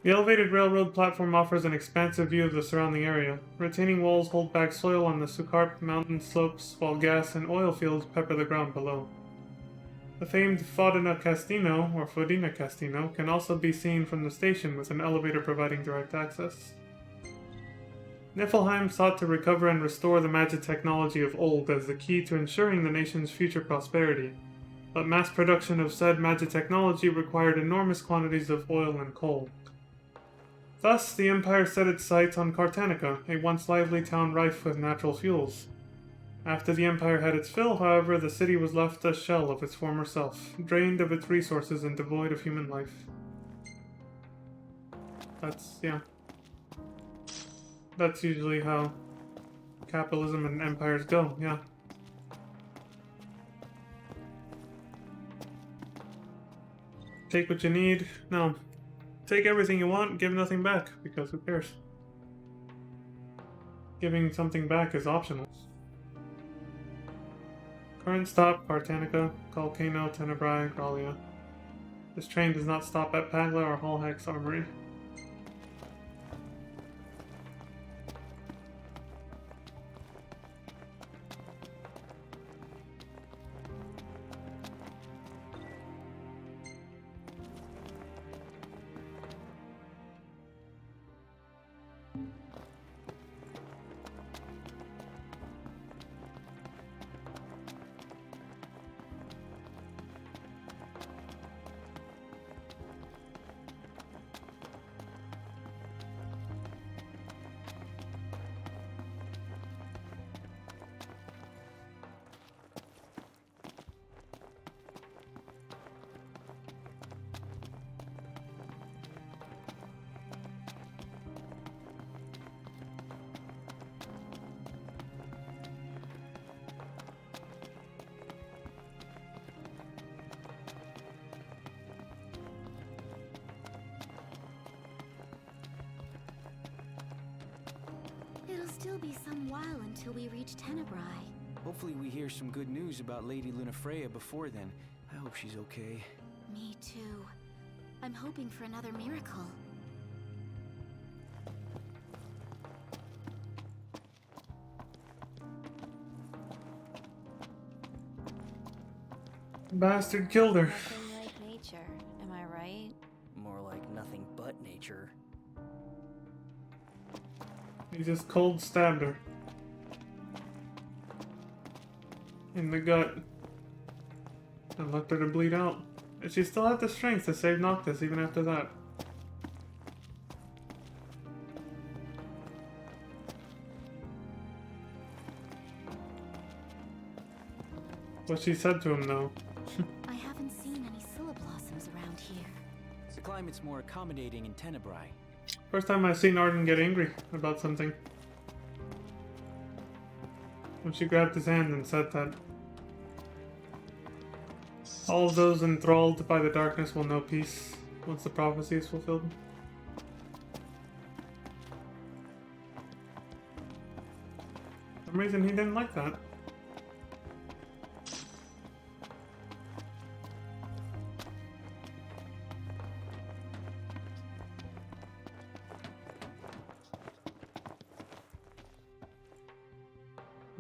The elevated railroad platform offers an expansive view of the surrounding area. Retaining walls hold back soil on the Sucarp mountain slopes, while gas and oil fields pepper the ground below. The famed Fodena Castino, or Fodena Castino, can also be seen from the station with an elevator providing direct access. Niflheim sought to recover and restore the magic technology of old as the key to ensuring the nation's future prosperity, but mass production of said magic technology required enormous quantities of oil and coal. Thus, the Empire set its sights on Cartanica, a once lively town rife with natural fuels. After the Empire had its fill, however, the city was left a shell of its former self, drained of its resources and devoid of human life. That's usually how capitalism and empires go, yeah. Take what you need. No. Take everything you want, give nothing back, because who cares? Giving something back is optional. Current stop, Cartanica, Colcano, Tenebrae, Grallia. This train does not stop at Pagla or Hallhack's Armory. It'll still be some while until we reach Tenebrae. Hopefully we hear some good news about Lady Lunafreya before then. I hope she's okay. Me too. I'm hoping for another miracle. Bastard killed her. Nothing like nature, am I right? More like nothing but nature. He just cold stabbed her. In the gut. And left her to bleed out. And she still had the strength to save Noctis even after that. What she said to him though. I haven't seen any Scylla blossoms around here. The climate's more accommodating in Tenebrae. First time I've seen Arden get angry about something. When she grabbed his hand and said that all of those enthralled by the darkness will know peace once the prophecy is fulfilled. For some reason he didn't like that.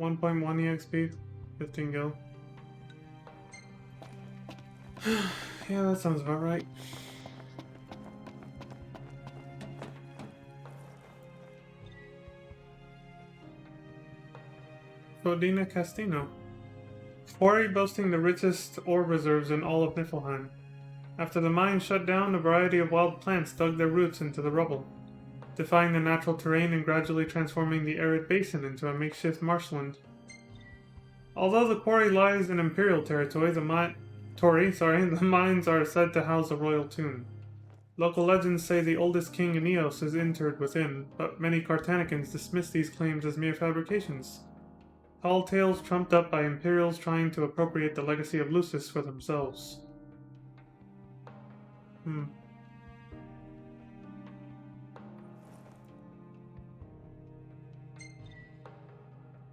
.1 EXP, 15 gil. Yeah, that sounds about right. Fodena Castino. quarry boasting the richest ore reserves in all of Niflheim. After the mine shut down, a variety of wild plants dug their roots into the rubble, defying the natural terrain and gradually transforming the arid basin into a makeshift marshland. Although the quarry lies in Imperial territory, the mines are said to house a royal tomb. Local legends say the oldest king in Eos is interred within, but many Cartanicans dismiss these claims as mere fabrications. Tall tales trumped up by Imperials trying to appropriate the legacy of Lucis for themselves.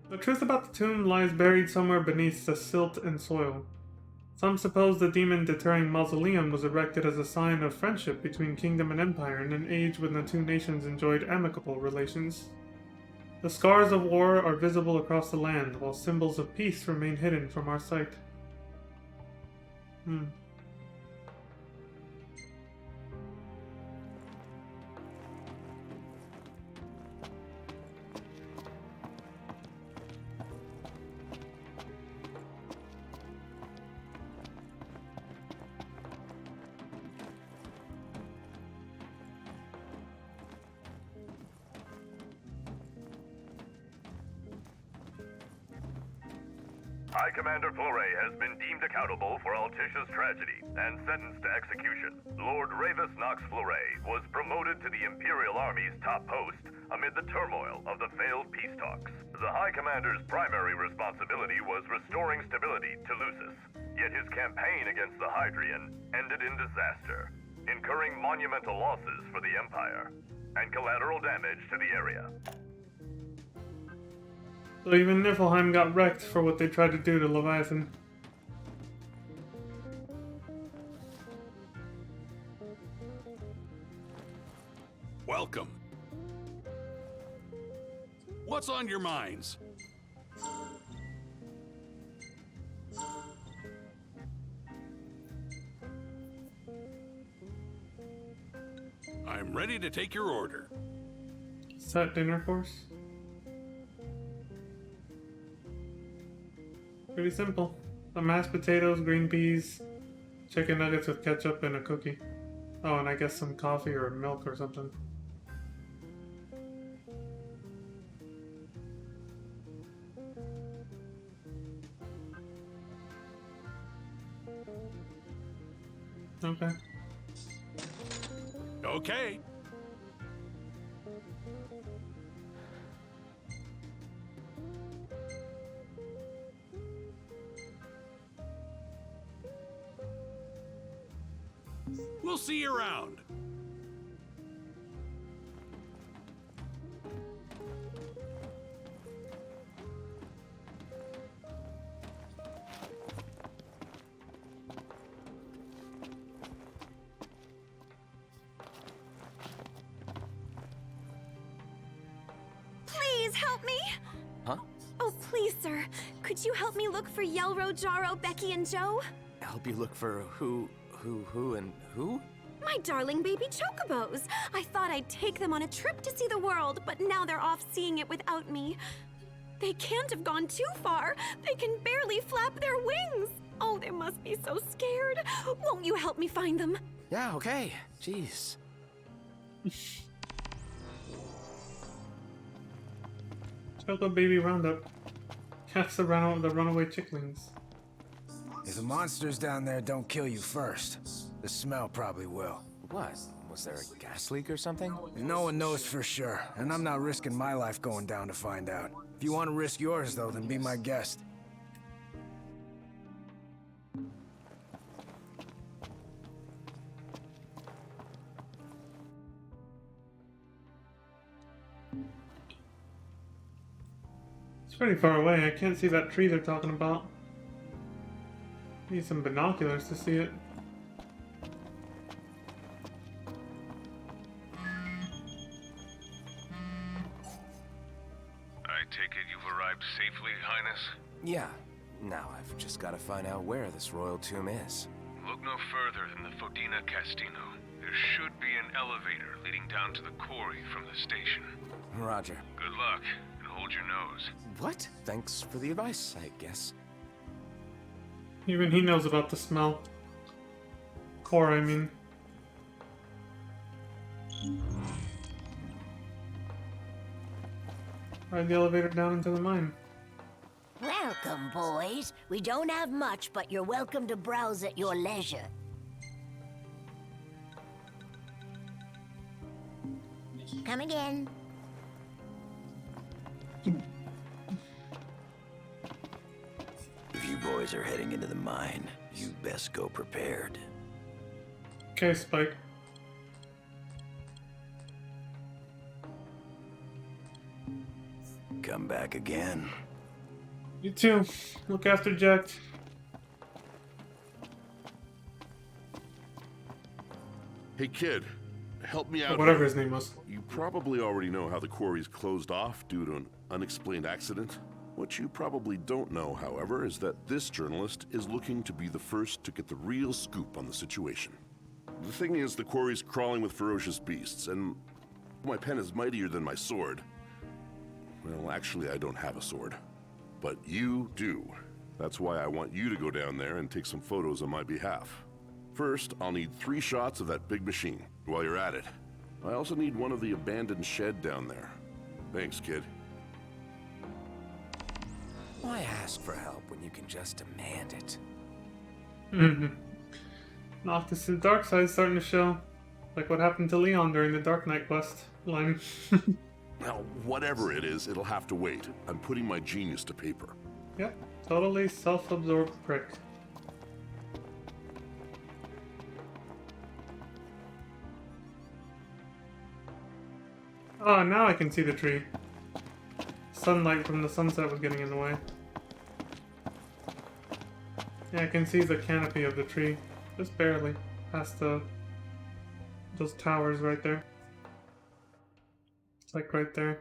The truth about the tomb lies buried somewhere beneath the silt and soil. Some suppose the demon-deterring mausoleum was erected as a sign of friendship between kingdom and empire in an age when the two nations enjoyed amicable relations. The scars of war are visible across the land, while symbols of peace remain hidden from our sight. High Commander Fleuret has been deemed accountable for Altisha's tragedy and sentenced to execution. Lord Ravus Nox Fleuret was promoted to the Imperial Army's top post amid the turmoil of the failed peace talks. The High Commander's primary responsibility was restoring stability to Lucis, yet his campaign against the Hydrian ended in disaster, incurring monumental losses for the Empire and collateral damage to the area. So even Niflheim got wrecked for what they tried to do to Leviathan. Welcome. What's on your minds? I'm ready to take your order. Set dinner course? Pretty simple. Some mashed potatoes, green peas, chicken nuggets with ketchup, and a cookie. Oh, and I guess some coffee or milk or something. Okay. Okay. We'll see you around. Please help me! Huh? Oh, please, sir. Could you help me look for Yelro, Jaro, Becky, and Joe? Help you look for who, and who? My darling baby chocobos! I thought I'd take them on a trip to see the world, but now they're off seeing it without me. They can't have gone too far. They can barely flap their wings. Oh, they must be so scared. Won't you help me find them? Yeah, okay. Jeez. Choco Baby Roundup. Catch the runaway chicklings. If the monsters down there don't kill you first, the smell probably will. What? Was there a gas leak or something? No one knows for sure, and I'm not risking my life going down to find out. If you want to risk yours, though, then be my guest. It's pretty far away. I can't see that tree they're talking about. Need some binoculars to see it. I take it you've arrived safely, Highness? Yeah. Now I've just got to find out where this royal tomb is. Look no further than the Fodina Castino. There should be an elevator leading down to the quarry from the station. Roger. Good luck, and hold your nose. What? Thanks for the advice, I guess. Even he knows about the smell. Core, I mean. Ride the elevator down into the mine. Welcome, boys. We don't have much, but you're welcome to browse at your leisure. Come again. If you boys are heading into the mine, you best go prepared. Okay, Spike. Come back again. You too. Look after Jack. Hey, kid. Help me out. Whatever his name was. You probably already know how the quarry's closed off due to an unexplained accident. What you probably don't know, however, is that this journalist is looking to be the first to get the real scoop on the situation. The thing is, the quarry's crawling with ferocious beasts, and my pen is mightier than my sword. Well, actually, I don't have a sword. But you do. That's why I want you to go down there and take some photos on my behalf. First, I'll need 3 shots of that big machine. While you're at it, I also need one of the abandoned shed down there. Thanks, kid. Why ask for help when you can just demand it? Noctis' dark side starting to show. Like what happened to Leon during the Dark Knight quest line. Now, whatever it is, it'll have to wait. I'm putting my genius to paper. Yep, totally self-absorbed prick. Oh, now I can see the tree. Sunlight from the sunset was getting in the way. Yeah, I can see the canopy of the tree. Just barely. Past those towers right there. It's like right there.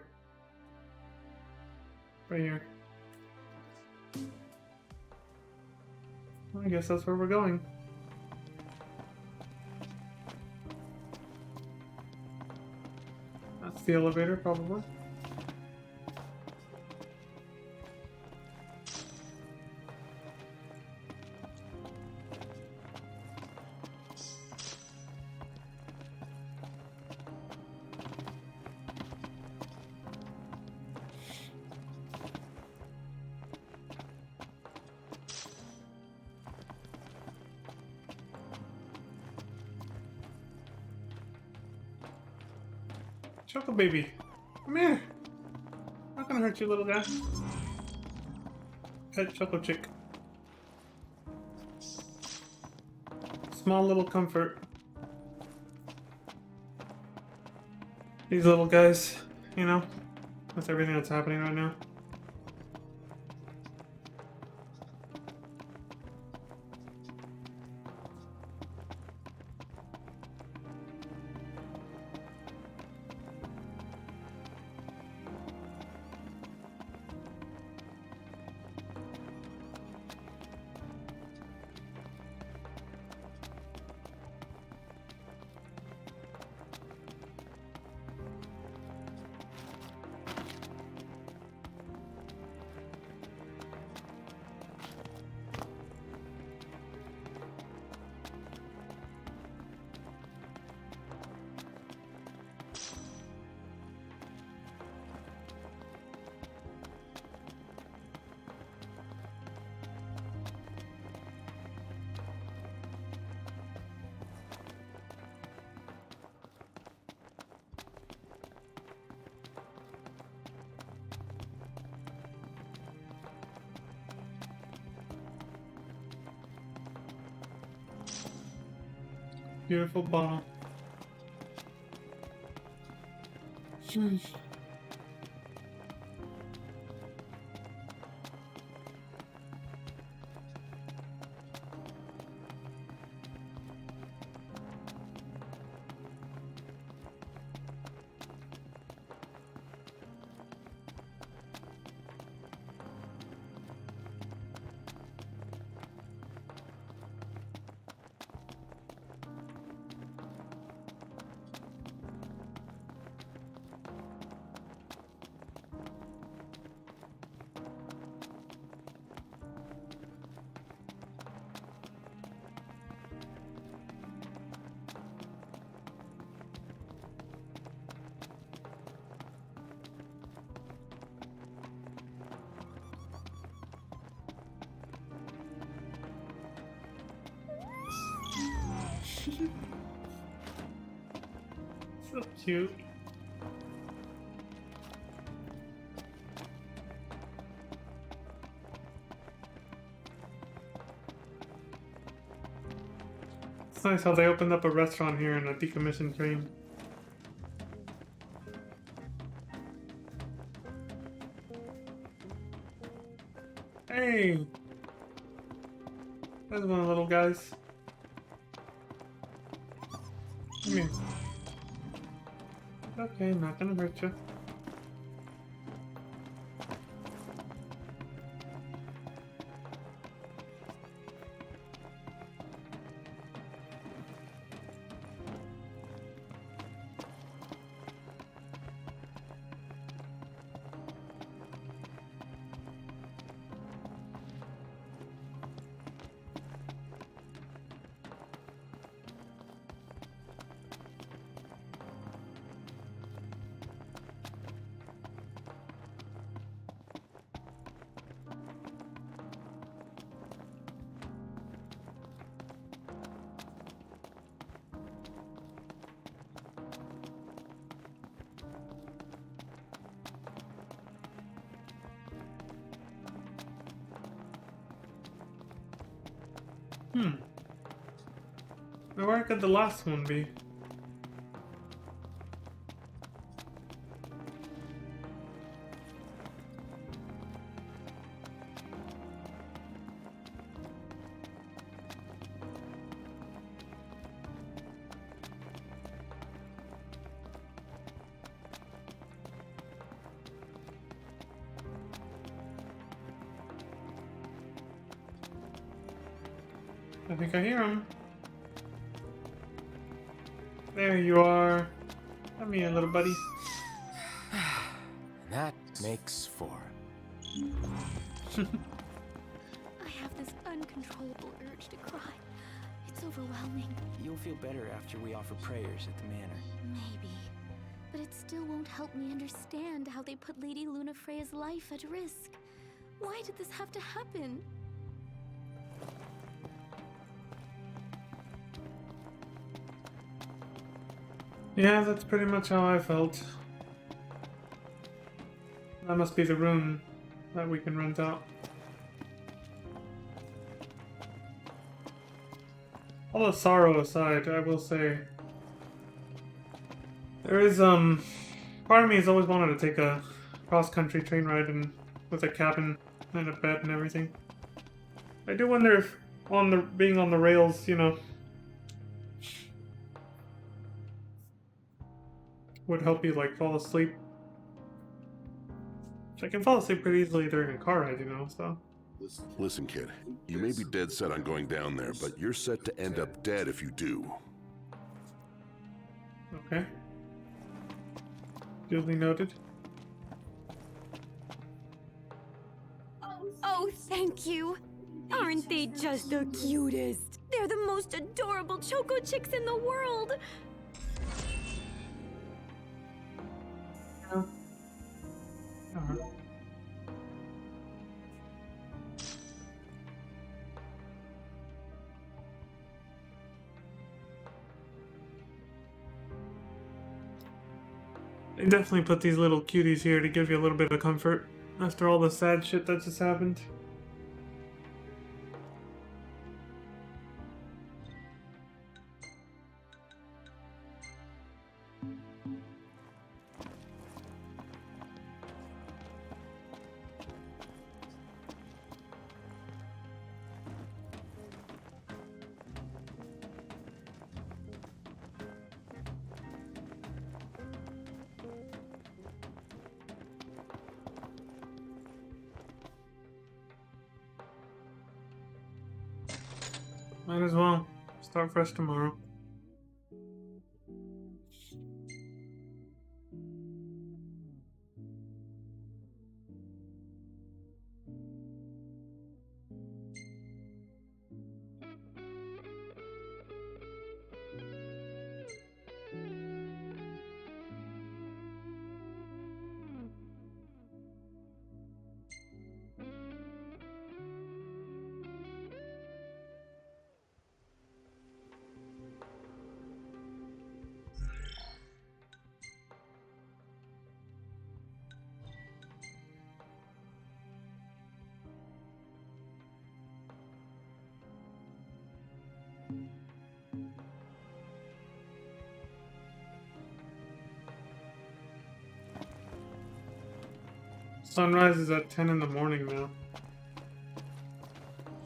Right here. Well, I guess that's where we're going. That's the elevator, probably. Choco baby, come here. Not gonna hurt you, little guy. Pet Choco chick. Small little comfort. These little guys, you know, with everything that's happening right now. Beautiful ball. So cute. It's nice how they opened up a restaurant here in a decommissioned train. Hey! There's one of the little guys. Come here. Okay, not gonna hurt you. Now where could the last one be? I think I hear him. There you are. Come here, little buddy. That makes 4. I have this uncontrollable urge to cry. It's overwhelming. You'll feel better after we offer prayers at the manor. Maybe. But it still won't help me understand how they put Lady Lunafreya's life at risk. Why did this have to happen? Yeah, that's pretty much how I felt. That must be the room that we can rent out. All the sorrow aside, I will say, there is, part of me has always wanted to take a cross-country train ride and with a cabin and a bed and everything. I do wonder if being on the rails, you know, would help you, like, fall asleep. I can fall asleep pretty easily during a car ride, you know, so. Listen, kid. You may be dead set on going down there, but you're set to end up dead if you do. Okay. Duly noted. Oh, thank you. Aren't they just the cutest? They're the most adorable Choco Chicks in the world. They definitely put these little cuties here to give you a little bit of comfort after all the sad shit that just happened. Might as well start fresh tomorrow. Sunrise is at 10 in the morning now.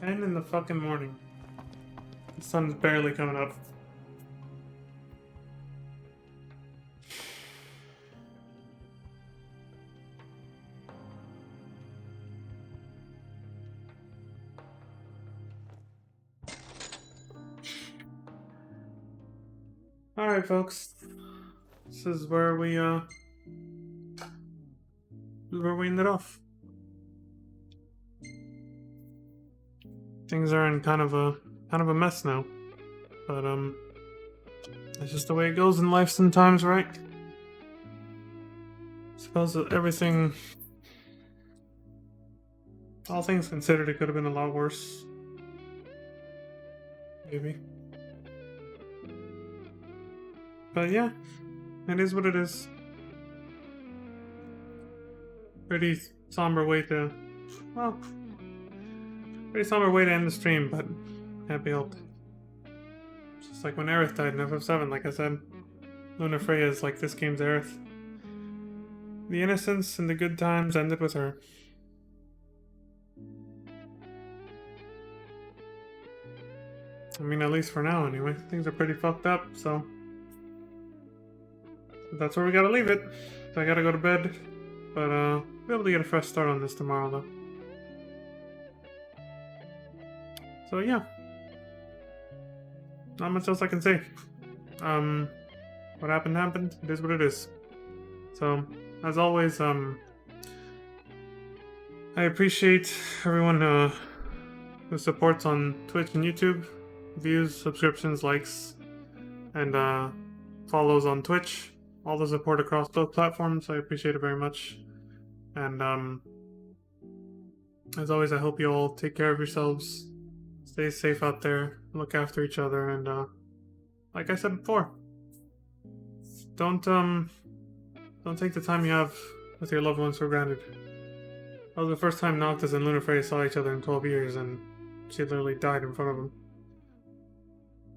10 in the fucking morning. The sun's barely coming up. Alright, folks. This is where we ended off. Things are in kind of a mess now. But it's just the way it goes in life sometimes, right? Suppose that everything, all things considered, it could have been a lot worse. Maybe. But yeah, it is what it is. Pretty somber way to, well, pretty somber way to end the stream, but can't be helped. Just like when Aerith died in FF7, like I said, Lunafreya is like this game's Aerith. The innocence and the good times ended with her. I mean, at least for now anyway. Things are pretty fucked up, so that's where we gotta leave it. So I gotta go to bed, but we'll be able to get a fresh start on this tomorrow though. So yeah, not much else I can say. What happened. It is what it is. So as always, I appreciate everyone who supports on Twitch and YouTube, views, subscriptions, likes, and follows on Twitch. All the support across both platforms, I appreciate it very much. And as always, I hope you all take care of yourselves, stay safe out there, look after each other, and like I said before, don't take the time you have with your loved ones for granted. That was the first time Noctis and Lunafreya saw each other in 12 years, and she literally died in front of them.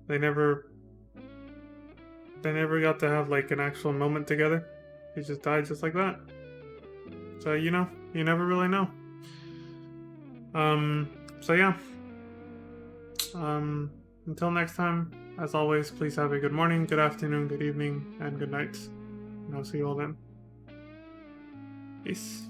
They never got to have like an actual moment together. He just died just like that. So you know, you never really know. So yeah. Until next time, as always, please have a good morning, good afternoon, good evening, and good night. And I'll see you all then. Peace.